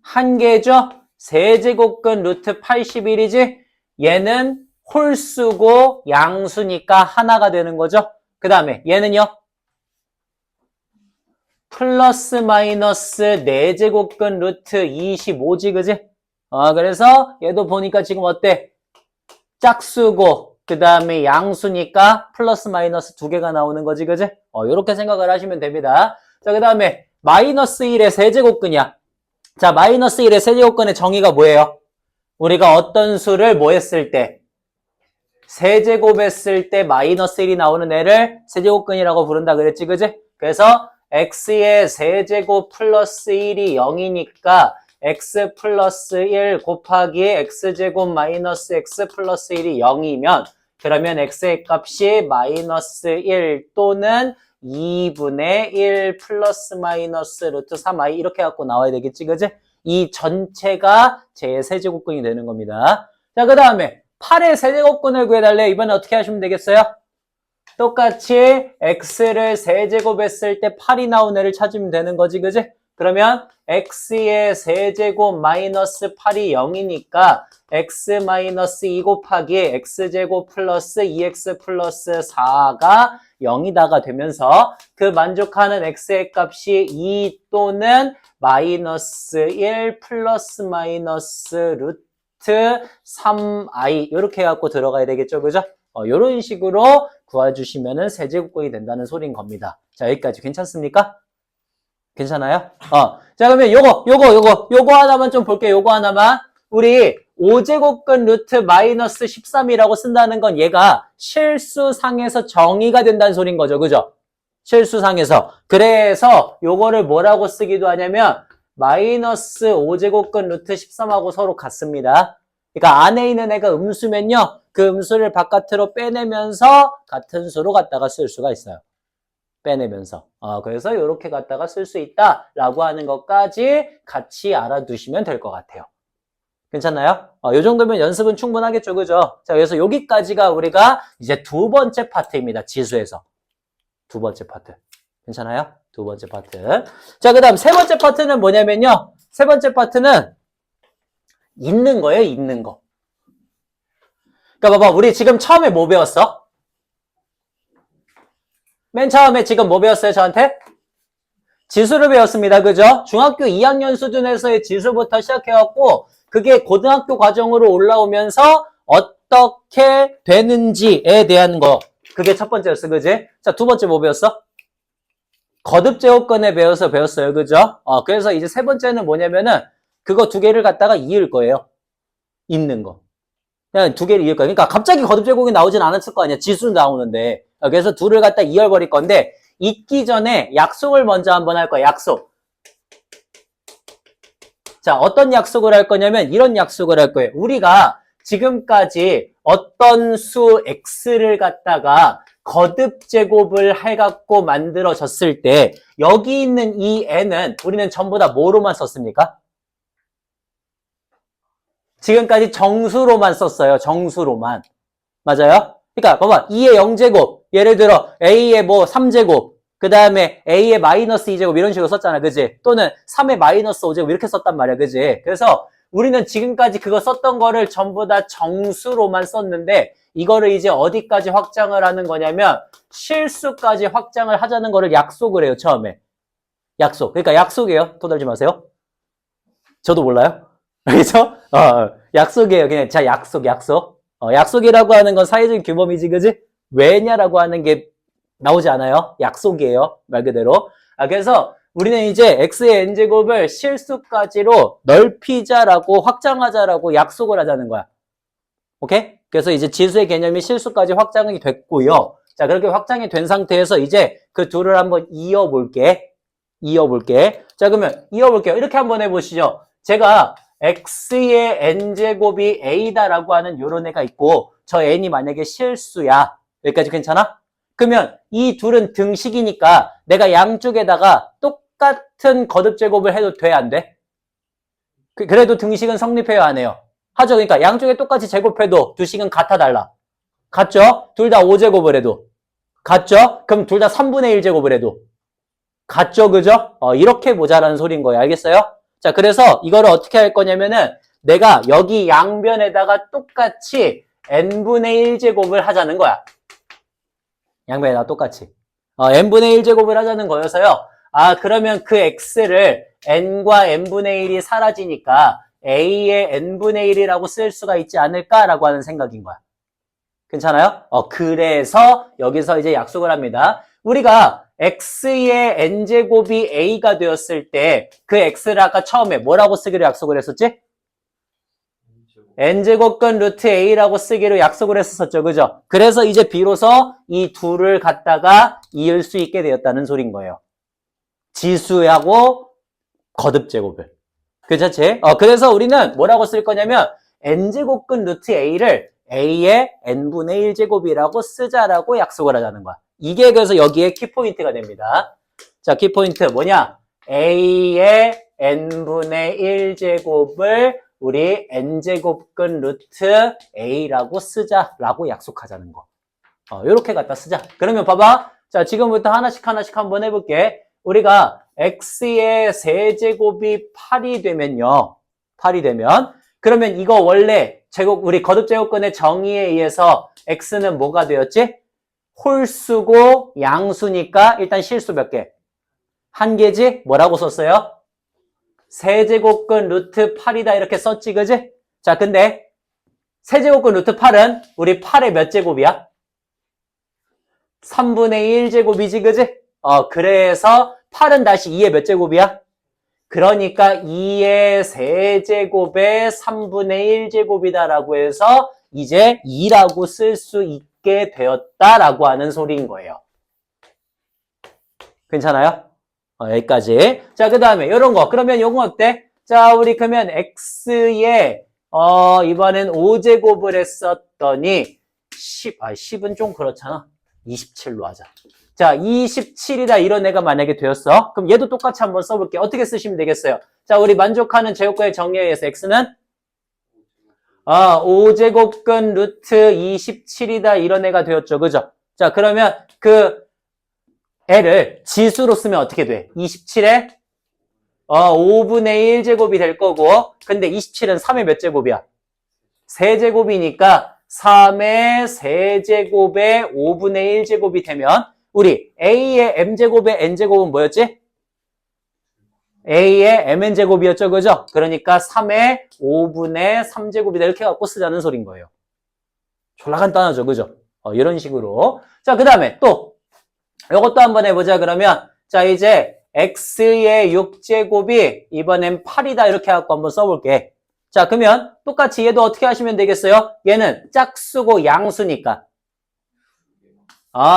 한 개죠? 세제곱근 루트 81이지? 얘는 홀수고 양수니까 하나가 되는 거죠? 그 다음에 얘는요? 플러스 마이너스 4제곱근 루트 25지, 그지? 그래서 얘도 보니까 지금 어때? 짝수고 그 다음에 양수니까 플러스 마이너스 두 개가 나오는 거지, 그지? 요렇게 생각을 하시면 됩니다. 자, 그 다음에 마이너스 1의 세제곱근이야. 자, 마이너스 1의 세제곱근의 정의가 뭐예요? 우리가 어떤 수를 뭐 했을 때? 세제곱했을 때 마이너스 1이 나오는 애를 세제곱근이라고 부른다 그랬지, 그지? 그래서 x의 세제곱 플러스 1이 0이니까 x 플러스 1 곱하기 x제곱 마이너스 x 플러스 1이 0이면 그러면 x의 값이 마이너스 1 또는 2분의 1 플러스 마이너스 루트 3i 이렇게 갖고 나와야 되겠지, 그지? 이 전체가 제 세제곱근이 되는 겁니다. 자, 그 다음에 8의 세제곱근을 구해달래. 이번에 어떻게 하시면 되겠어요? 똑같이 x를 세제곱했을 때 8이 나온 애를 찾으면 되는 거지, 그지? 그러면 x의 세제곱 마이너스 8이 0이니까 x 마이너스 2 곱하기 x제곱 플러스 2x 플러스 4가 0이다가 되면서 그 만족하는 x의 값이 2 또는 마이너스 1 플러스 마이너스 루트 3i 이렇게 해갖고 들어가야 되겠죠, 그죠? 이런 식으로 구해주시면은 세제곱근이 된다는 소리인 겁니다. 자, 여기까지 괜찮습니까? 괜찮아요? 자, 그러면 요거 하나만 좀 볼게요. 요거 하나만. 우리 5제곱근 루트 마이너스 13이라고 쓴다는 건 얘가 실수상에서 정의가 된다는 소린 거죠. 그죠? 실수상에서. 그래서 요거를 뭐라고 쓰기도 하냐면 마이너스 5제곱근 루트 13하고 서로 같습니다. 그러니까 안에 있는 애가 음수면요. 그 음수를 바깥으로 빼내면서 같은 수로 갖다가 쓸 수가 있어요. 빼내면서. 그래서 이렇게 갖다가 쓸 수 있다라고 하는 것까지 같이 알아두시면 될 것 같아요. 괜찮나요? 이 정도면 연습은 충분하겠죠, 그죠? 자, 그래서 여기까지가 우리가 이제 두 번째 파트입니다. 지수에서. 두 번째 파트. 괜찮아요? 두 번째 파트. 자, 그 다음 세 번째 파트는 뭐냐면요. 세 번째 파트는 있는 거예요, 있는 거. 그러니까 봐봐, 우리 지금 처음에 뭐 배웠어? 맨 처음에 지금 뭐 배웠어요, 저한테? 지수를 배웠습니다. 그죠? 중학교 2학년 수준에서의 지수부터 시작해갖고 그게 고등학교 과정으로 올라오면서 어떻게 되는지에 대한 거. 그게 첫 번째였어, 그지? 자, 두 번째 뭐 배웠어? 거듭제곱근에 배웠어요, 그죠? 그래서 이제 세 번째는 뭐냐면은 그거 두 개를 갖다가 이을 거예요. 있는 거. 그냥 두 개를 이을 거야. 그러니까 갑자기 거듭제곱이 나오진 않았을 거 아니야. 지수는 나오는데. 그래서 둘을 갖다 이어버릴 건데, 있기 전에 약속을 먼저 한번 할 거야. 약속. 자, 어떤 약속을 할 거냐면 이런 약속을 할 거예요. 우리가 지금까지 어떤 수 x를 갖다가 거듭제곱을 해갖고 만들어졌을 때 여기 있는 이 n은 우리는 전부 다 뭐로만 썼습니까? 지금까지 정수로만 썼어요. 정수로만. 맞아요? 그러니까 봐봐. 2의 0제곱. 예를 들어 a의 뭐 3제곱. 그 다음에 a의 마이너스 2제곱 이런 식으로 썼잖아. 그지? 또는 3의 마이너스 5제곱 이렇게 썼단 말이야. 그지? 그래서 우리는 지금까지 그거 썼던 거를 전부 다 정수로만 썼는데 이거를 이제 어디까지 확장을 하는 거냐면 실수까지 확장을 하자는 거를 약속을 해요. 처음에. 약속. 그러니까 약속이에요. 토달지 마세요. 저도 몰라요. 그렇죠? 약속이에요. 그냥 자 약속. 약속이라고 하는 건 사회적인 규범이지, 그지? 왜냐라고 하는 게 나오지 않아요. 약속이에요. 말 그대로. 그래서 우리는 이제 x의 n제곱을 실수까지로 넓히자라고 확장하자라고 약속을 하자는 거야. 오케이? 그래서 이제 지수의 개념이 실수까지 확장이 됐고요. 자, 그렇게 확장이 된 상태에서 이제 그 둘을 한번 이어볼게. 자, 그러면 이어볼게요. 이렇게 한번 해보시죠. 제가 x의 n제곱이 a다라고 하는 요런 애가 있고 저 n이 만약에 실수야. 여기까지 괜찮아? 그러면 이 둘은 등식이니까 내가 양쪽에다가 똑같은 거듭제곱을 해도 돼, 안 돼? 그래도 등식은 성립해요, 안 해요? 하죠. 그러니까 양쪽에 똑같이 제곱해도 두 식은 같아, 달라? 같죠? 둘 다 5제곱을 해도. 같죠? 그럼 둘 다 3분의 1제곱을 해도. 같죠, 그죠? 이렇게 보자라는 소리인 거예요. 알겠어요? 자, 그래서 이거를 어떻게 할 거냐면은 내가 여기 양변에다가 똑같이 n분의 1제곱을 하자는 거야. 양변에다가 똑같이. n분의 1제곱을 하자는 거여서요. 그러면 그 x를 n과 n분의 1이 사라지니까 a의 n분의 1이라고 쓸 수가 있지 않을까라고 하는 생각인 거야. 괜찮아요? 그래서 여기서 이제 약속을 합니다. 우리가 x의 n제곱이 a가 되었을 때 그 x를 아까 처음에 뭐라고 쓰기로 약속을 했었지? n제곱근 루트 a라고 쓰기로 약속을 했었죠. 그죠? 그래서 이제 비로소 이 둘을 갖다가 이을 수 있게 되었다는 소린 거예요. 지수하고 거듭제곱을. 괜찮지? 그래서 우리는 뭐라고 쓸 거냐면 n제곱근 루트 a를 a의 n분의 1제곱이라고 쓰자라고 약속을 하자는 거야. 이게 그래서 여기에 키포인트가 됩니다. 자, 키포인트 뭐냐? a의 n분의 1제곱을 우리 n제곱근 루트 a라고 쓰자라고 약속하자는 거. 요렇게 갖다 쓰자. 그러면 봐봐. 자, 지금부터 하나씩 한번 해볼게. 우리가 x의 세제곱이 8이 되면요. 8이 되면 그러면 이거 원래 우리 거듭제곱근의 정의에 의해서 x는 뭐가 되었지? 홀수고 양수니까 일단 실수 몇 개? 한 개지? 뭐라고 썼어요? 세제곱근 루트 8이다 이렇게 썼지, 그지? 자, 근데 세제곱근 루트 8은 우리 8의 몇 제곱이야? 3분의 1제곱이지, 그지? 그래서 8은 다시 2의 몇 제곱이야? 그러니까 2의 세제곱의 3분의 1제곱이다라고 해서 이제 2라고 쓸 수 있게 되었다라고 하는 소리인 거예요. 괜찮아요? 여기까지. 자, 그 다음에 이런 거. 그러면 요거 어때? 자, 우리 그러면 x에 이번엔 5제곱을 했었더니 10은 좀 그렇잖아. 27로 하자. 자, 27이다 이런 애가 만약에 되었어. 그럼 얘도 똑같이 한번 써볼게요. 어떻게 쓰시면 되겠어요? 자, 우리 만족하는 제곱과의 정의에 의해서 x는 5제곱근 루트 27이다 이런 애가 되었죠. 그죠? 자, 그러면 그 애를 지수로 쓰면 어떻게 돼? 27에 5분의 1제곱이 될 거고 근데 27은 3의 몇 제곱이야? 세제곱이니까 3의 세제곱의 5분의 1제곱이 되면 우리 a의 m제곱의 n제곱은 뭐였지? a의 mn제곱이었죠. 그죠? 그러니까 3의 5분의 3제곱이다 이렇게 갖고 쓰자는 소린 거예요. 졸라 간단하죠. 그죠? 이런 식으로. 자, 그 다음에 또 이것도 한번 해보자. 그러면 자, 이제 x의 6제곱이 이번엔 8이다 이렇게 갖고 한번 써볼게. 자, 그러면 똑같이 얘도 어떻게 하시면 되겠어요? 얘는 짝수고 양수니까.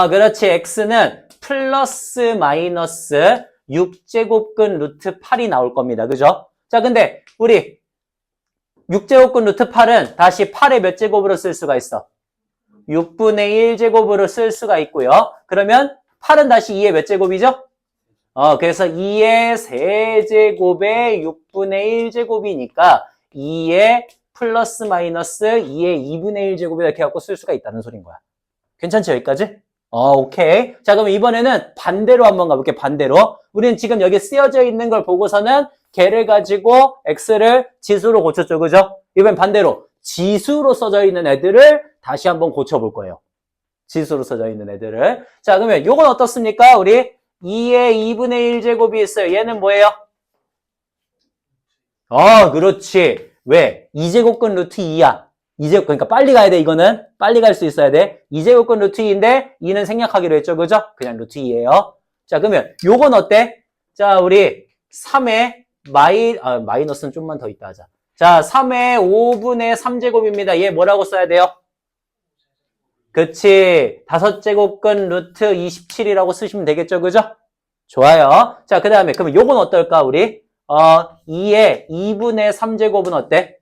그렇지. x는 플러스 마이너스 6제곱근 루트 8이 나올 겁니다. 그죠? 자, 근데 우리 6제곱근 루트 8은 다시 8의 몇 제곱으로 쓸 수가 있어? 6분의 1제곱으로 쓸 수가 있고요. 그러면 8은 다시 2의 몇 제곱이죠? 그래서 2의 세제곱에 6분의 1제곱이니까 2의 플러스 마이너스 2의 2분의 1제곱이 이렇게 갖고 쓸 수가 있다는 소린 거야. 괜찮지, 여기까지? 오케이. 자, 그럼 이번에는 반대로 한번 가볼게, 반대로. 우리는 지금 여기 쓰여져 있는 걸 보고서는 걔를 가지고 x를 지수로 고쳤죠, 그죠? 이번엔 반대로 지수로 써져 있는 애들을 다시 한번 고쳐볼 거예요. 지수로 써져 있는 애들을. 자, 그러면 요건 어떻습니까? 우리 2의 2분의 1제곱이 있어요. 얘는 뭐예요? 그렇지. 왜? 2제곱근 루트 2야. 2제곱, 그러니까 빨리 가야 돼, 이거는. 빨리 갈 수 있어야 돼. 2제곱근 루트 2인데, 2는 생략하기로 했죠, 그죠? 그냥 루트 2예요. 자, 그러면 요건 어때? 자, 우리 3의 마이너스는 좀만 더 있다 하자. 자, 3의 5분의 3제곱입니다. 얘 뭐라고 써야 돼요? 그치. 5제곱근 루트 27이라고 쓰시면 되겠죠, 그죠? 좋아요. 자, 그 다음에, 그러면 요건 어떨까, 우리? 2의 2분의 3제곱은 어때?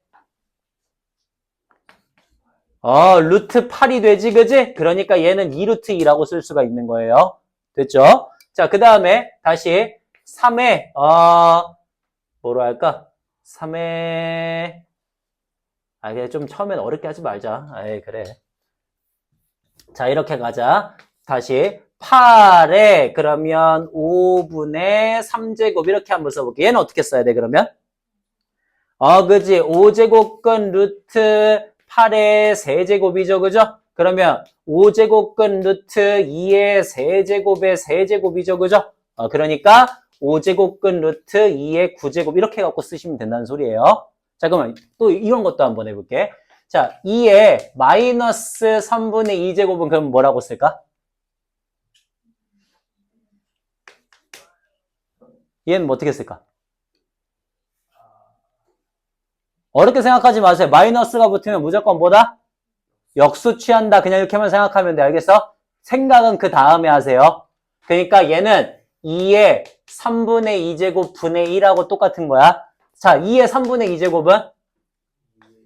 루트 8이 되지, 그지? 그러니까 얘는 2루트 2라고 쓸 수가 있는 거예요. 됐죠? 자, 그 다음에 다시 3의, 뭐로 할까? 3의, 그냥 좀 처음엔 어렵게 하지 말자. 그래. 자, 이렇게 가자. 다시 8에 그러면 5분의 3제곱 이렇게 한번 써볼게. 얘는 어떻게 써야 돼, 그러면? 그지? 5제곱근 루트 8의 세제곱이죠, 그죠? 그러면 5제곱근 루트 2의 세제곱의 세제곱이죠, 그죠? 그러니까 5제곱근 루트 2의 9제곱 이렇게 갖고 쓰시면 된다는 소리예요. 자, 그러면 또 이런 것도 한번 해볼게. 자, 2의 마이너스 3분의 2제곱은 그럼 뭐라고 쓸까? 얘는 뭐 어떻게 쓸까? 어렵게 생각하지 마세요. 마이너스가 붙으면 무조건 뭐다? 역수 취한다. 그냥 이렇게만 생각하면 돼. 알겠어? 생각은 그 다음에 하세요. 그러니까 얘는 2의 3분의 2제곱 분의 1하고 똑같은 거야. 자, 2의 3분의 2제곱은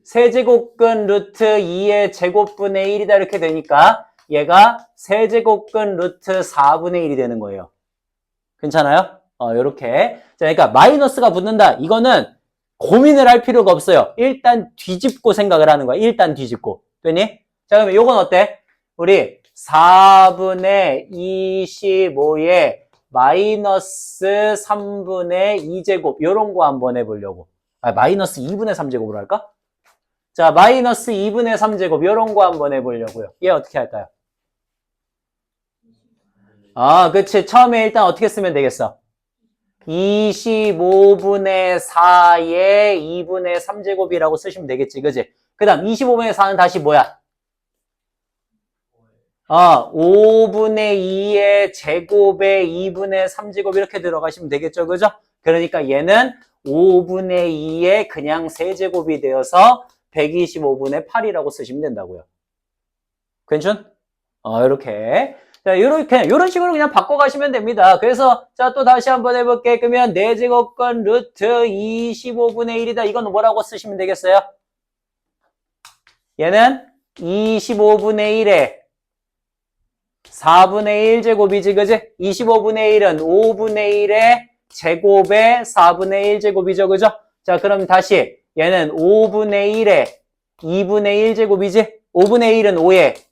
세제곱근 루트 2의 제곱분의 1이다 이렇게 되니까 얘가 세제곱근 루트 4분의 1이 되는 거예요. 괜찮아요? 요렇게. 자, 그러니까 마이너스가 붙는다. 이거는 고민을 할 필요가 없어요. 일단 뒤집고 생각을 하는 거야. 일단 뒤집고. 되니? 자, 그러면 요건 어때? 우리 4분의 25에 마이너스 3분의 2제곱 요런 거 한번 해보려고. 마이너스 2분의 3제곱으로 할까? 자, 마이너스 2분의 3제곱 요런 거 한번 해보려고요. 얘 어떻게 할까요? 그치. 처음에 일단 어떻게 쓰면 되겠어? 25분의 4의 2분의 3제곱이라고 쓰시면 되겠지, 그지? 그 다음 25분의 4는 다시 뭐야? 5분의 2의 제곱에 2분의 3제곱 이렇게 들어가시면 되겠죠, 그죠? 그러니까 얘는 5분의 2의 그냥 세제곱이 되어서 125분의 8이라고 쓰시면 된다고요. 괜찮? 이렇게. 자, 요런 식으로 그냥 바꿔가시면 됩니다. 그래서, 자, 또 다시 한번 해볼게. 그러면 4제곱권 루트 25분의 1이다. 이건 뭐라고 쓰시면 되겠어요? 얘는 25분의 1에 4분의 1제곱이지, 그지? 25분의 1은 5분의 1의 제곱에 4분의 1제곱이죠, 그죠? 자, 그럼 다시 얘는 5분의 1에 2분의 1제곱이지? 5분의 1은 5에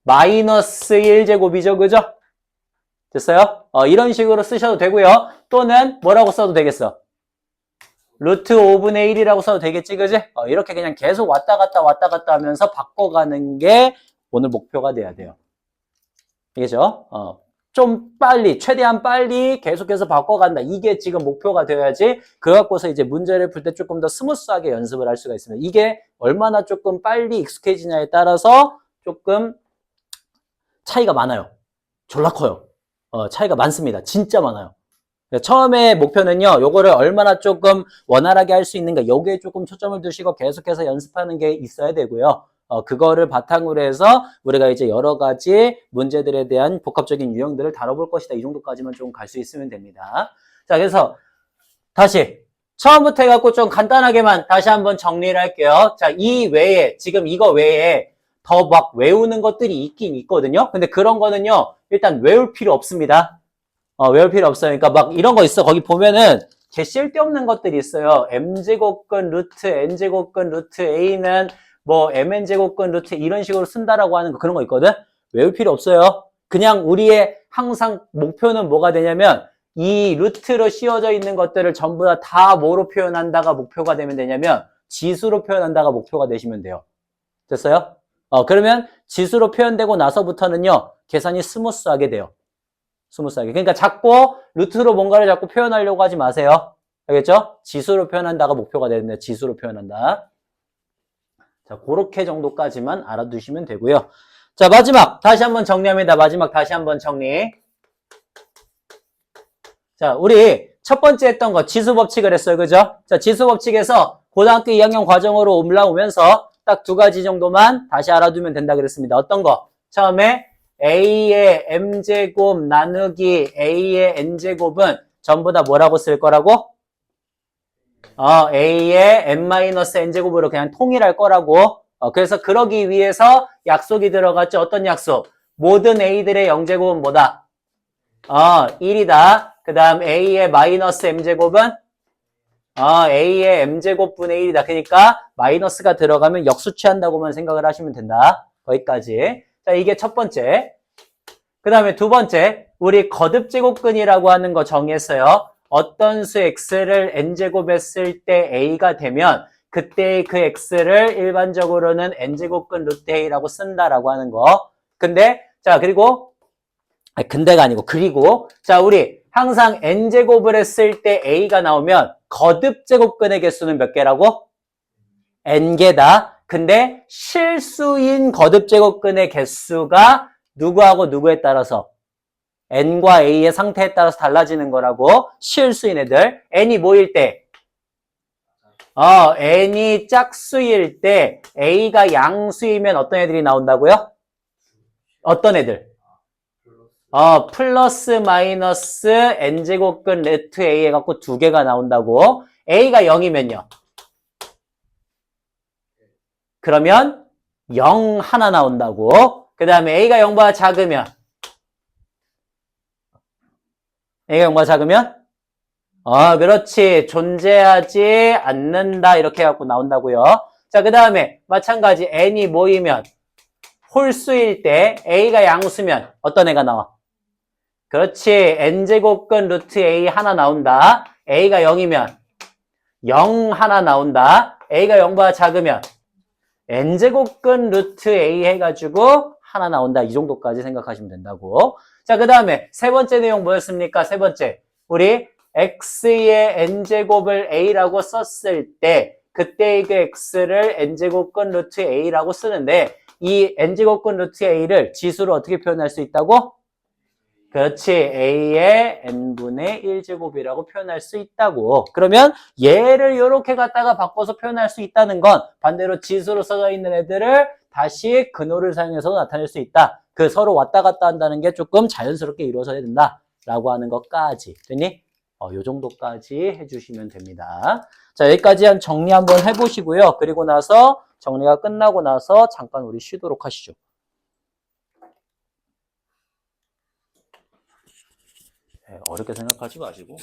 마이너스 1제곱이죠, 그죠? 됐어요? 이런 식으로 쓰셔도 되고요. 또는 뭐라고 써도 되겠어? 루트 5분의 1이라고 써도 되겠지, 그지? 이렇게 그냥 계속 왔다 갔다 하면서 바꿔가는 게 오늘 목표가 돼야 돼요. 이게죠? 좀 빨리, 최대한 빨리 계속해서 바꿔간다. 이게 지금 목표가 되어야지 그거 갖고서 이제 문제를 풀 때 조금 더 스무스하게 연습을 할 수가 있습니다. 이게 얼마나 조금 빨리 익숙해지냐에 따라서 조금 차이가 많아요. 졸라 커요. 차이가 많습니다. 진짜 많아요. 처음에 목표는요, 요거를 얼마나 조금 원활하게 할 수 있는가, 여기에 조금 초점을 두시고 계속해서 연습하는 게 있어야 되고요. 그거를 바탕으로 해서 우리가 이제 여러 가지 문제들에 대한 복합적인 유형들을 다뤄볼 것이다. 이 정도까지만 좀 갈 수 있으면 됩니다. 자, 그래서 다시 처음부터 해갖고 좀 간단하게만 다시 한번 정리를 할게요. 자, 이 외에, 지금 이거 외에 더 막 외우는 것들이 있긴 있거든요. 근데 그런 거는요, 일단 외울 필요 없습니다. 외울 필요 없어요. 그러니까 막 이런 거 있어. 거기 보면은 개 쓸데없는 것들이 있어요. m제곱근 루트 n제곱근 루트 a는 뭐 mn제곱근 루트 이런 식으로 쓴다라고 하는 거, 그런 거 있거든. 외울 필요 없어요. 그냥 우리의 항상 목표는 뭐가 되냐면 이 루트로 씌워져 있는 것들을 전부 다 뭐로 표현한다가 목표가 되면 되냐면 지수로 표현한다가 목표가 되시면 돼요. 됐어요? 그러면 지수로 표현되고 나서부터는요, 계산이 스무스하게 돼요. 스무스하게. 그러니까 자꾸 루트로 뭔가를 자꾸 표현하려고 하지 마세요. 알겠죠? 지수로 표현한다가 목표가 되는데 지수로 표현한다. 자, 그렇게 정도까지만 알아두시면 되고요. 자, 마지막 다시 한번 정리합니다. 마지막 다시 한번 정리. 자, 우리 첫 번째 했던 거 지수 법칙을 했어요. 그죠? 자, 지수 법칙에서 고등학교 2학년 과정으로 올라오면서 딱 두 가지 정도만 다시 알아두면 된다 그랬습니다. 어떤 거? 처음에 a의 m제곱 나누기 a의 n제곱은 전부 다 뭐라고 쓸 거라고? a의 n-n제곱으로 그냥 통일할 거라고. 그래서 그러기 위해서 약속이 들어갔죠. 어떤 약속? 모든 a들의 0제곱은 뭐다? 1이다. 그 다음 a의 마이너스 m제곱은 a의 m제곱분의 1이다. 그러니까 마이너스가 들어가면 역수 취한다고만 생각을 하시면 된다. 거기까지. 자, 이게 첫 번째. 그 다음에 두 번째, 우리 거듭제곱근이라고 하는 거 정의했어요. 어떤 수 x를 n제곱 했을 때 a가 되면 그때 그 x를 일반적으로는 n제곱근 루트 a라고 쓴다라고 하는 거. 근데 자, 그리고 근데가 아니고 그리고 자, 우리 항상 n제곱을 했을 때 a가 나오면 거듭제곱근의 개수는 몇 개라고? n개다. 근데 실수인 거듭제곱근의 개수가 누구하고 누구에 따라서 n과 a의 상태에 따라서 달라지는 거라고. 실수인 애들. n이 뭐일 때? n이 짝수일 때 a가 양수이면 어떤 애들이 나온다고요? 어떤 애들? 플러스 마이너스 n제곱근 레트 a 해갖고 두 개가 나온다고. a가 0이면요. 그러면 0 하나 나온다고. 그 다음에 a가 0보다 작으면 a가 0보다 작으면 그렇지. 존재하지 않는다. 이렇게 해갖고 나온다고요. 자, 그 다음에 마찬가지 n이 모이면 홀수일 때 a가 양수면 어떤 애가 나와? 그렇지. n제곱근 루트 a 하나 나온다. a가 0이면 0 하나 나온다. a가 0보다 작으면 n제곱근 루트 a 해가지고 하나 나온다. 이 정도까지 생각하시면 된다고. 자, 그 다음에 세 번째 내용 뭐였습니까? 세 번째. 우리 x의 n제곱을 a라고 썼을 때 그때 그 x를 n제곱근 루트 a라고 쓰는데 이 n제곱근 루트 a를 지수로 어떻게 표현할 수 있다고? 그렇지. a의 n분의 1제곱이라고 표현할 수 있다고. 그러면 얘를 이렇게 갖다가 바꿔서 표현할 수 있다는 건 반대로 지수로 써져 있는 애들을 다시 근호를 사용해서 나타낼 수 있다. 그 서로 왔다 갔다 한다는 게 조금 자연스럽게 이루어져야 된다라고 하는 것까지. 됐니? 요 정도까지 해주시면 됩니다. 자, 여기까지 한 정리 한번 해보시고요. 그리고 나서 정리가 끝나고 나서 잠깐 우리 쉬도록 하시죠. 어렵게 생각하지 마시고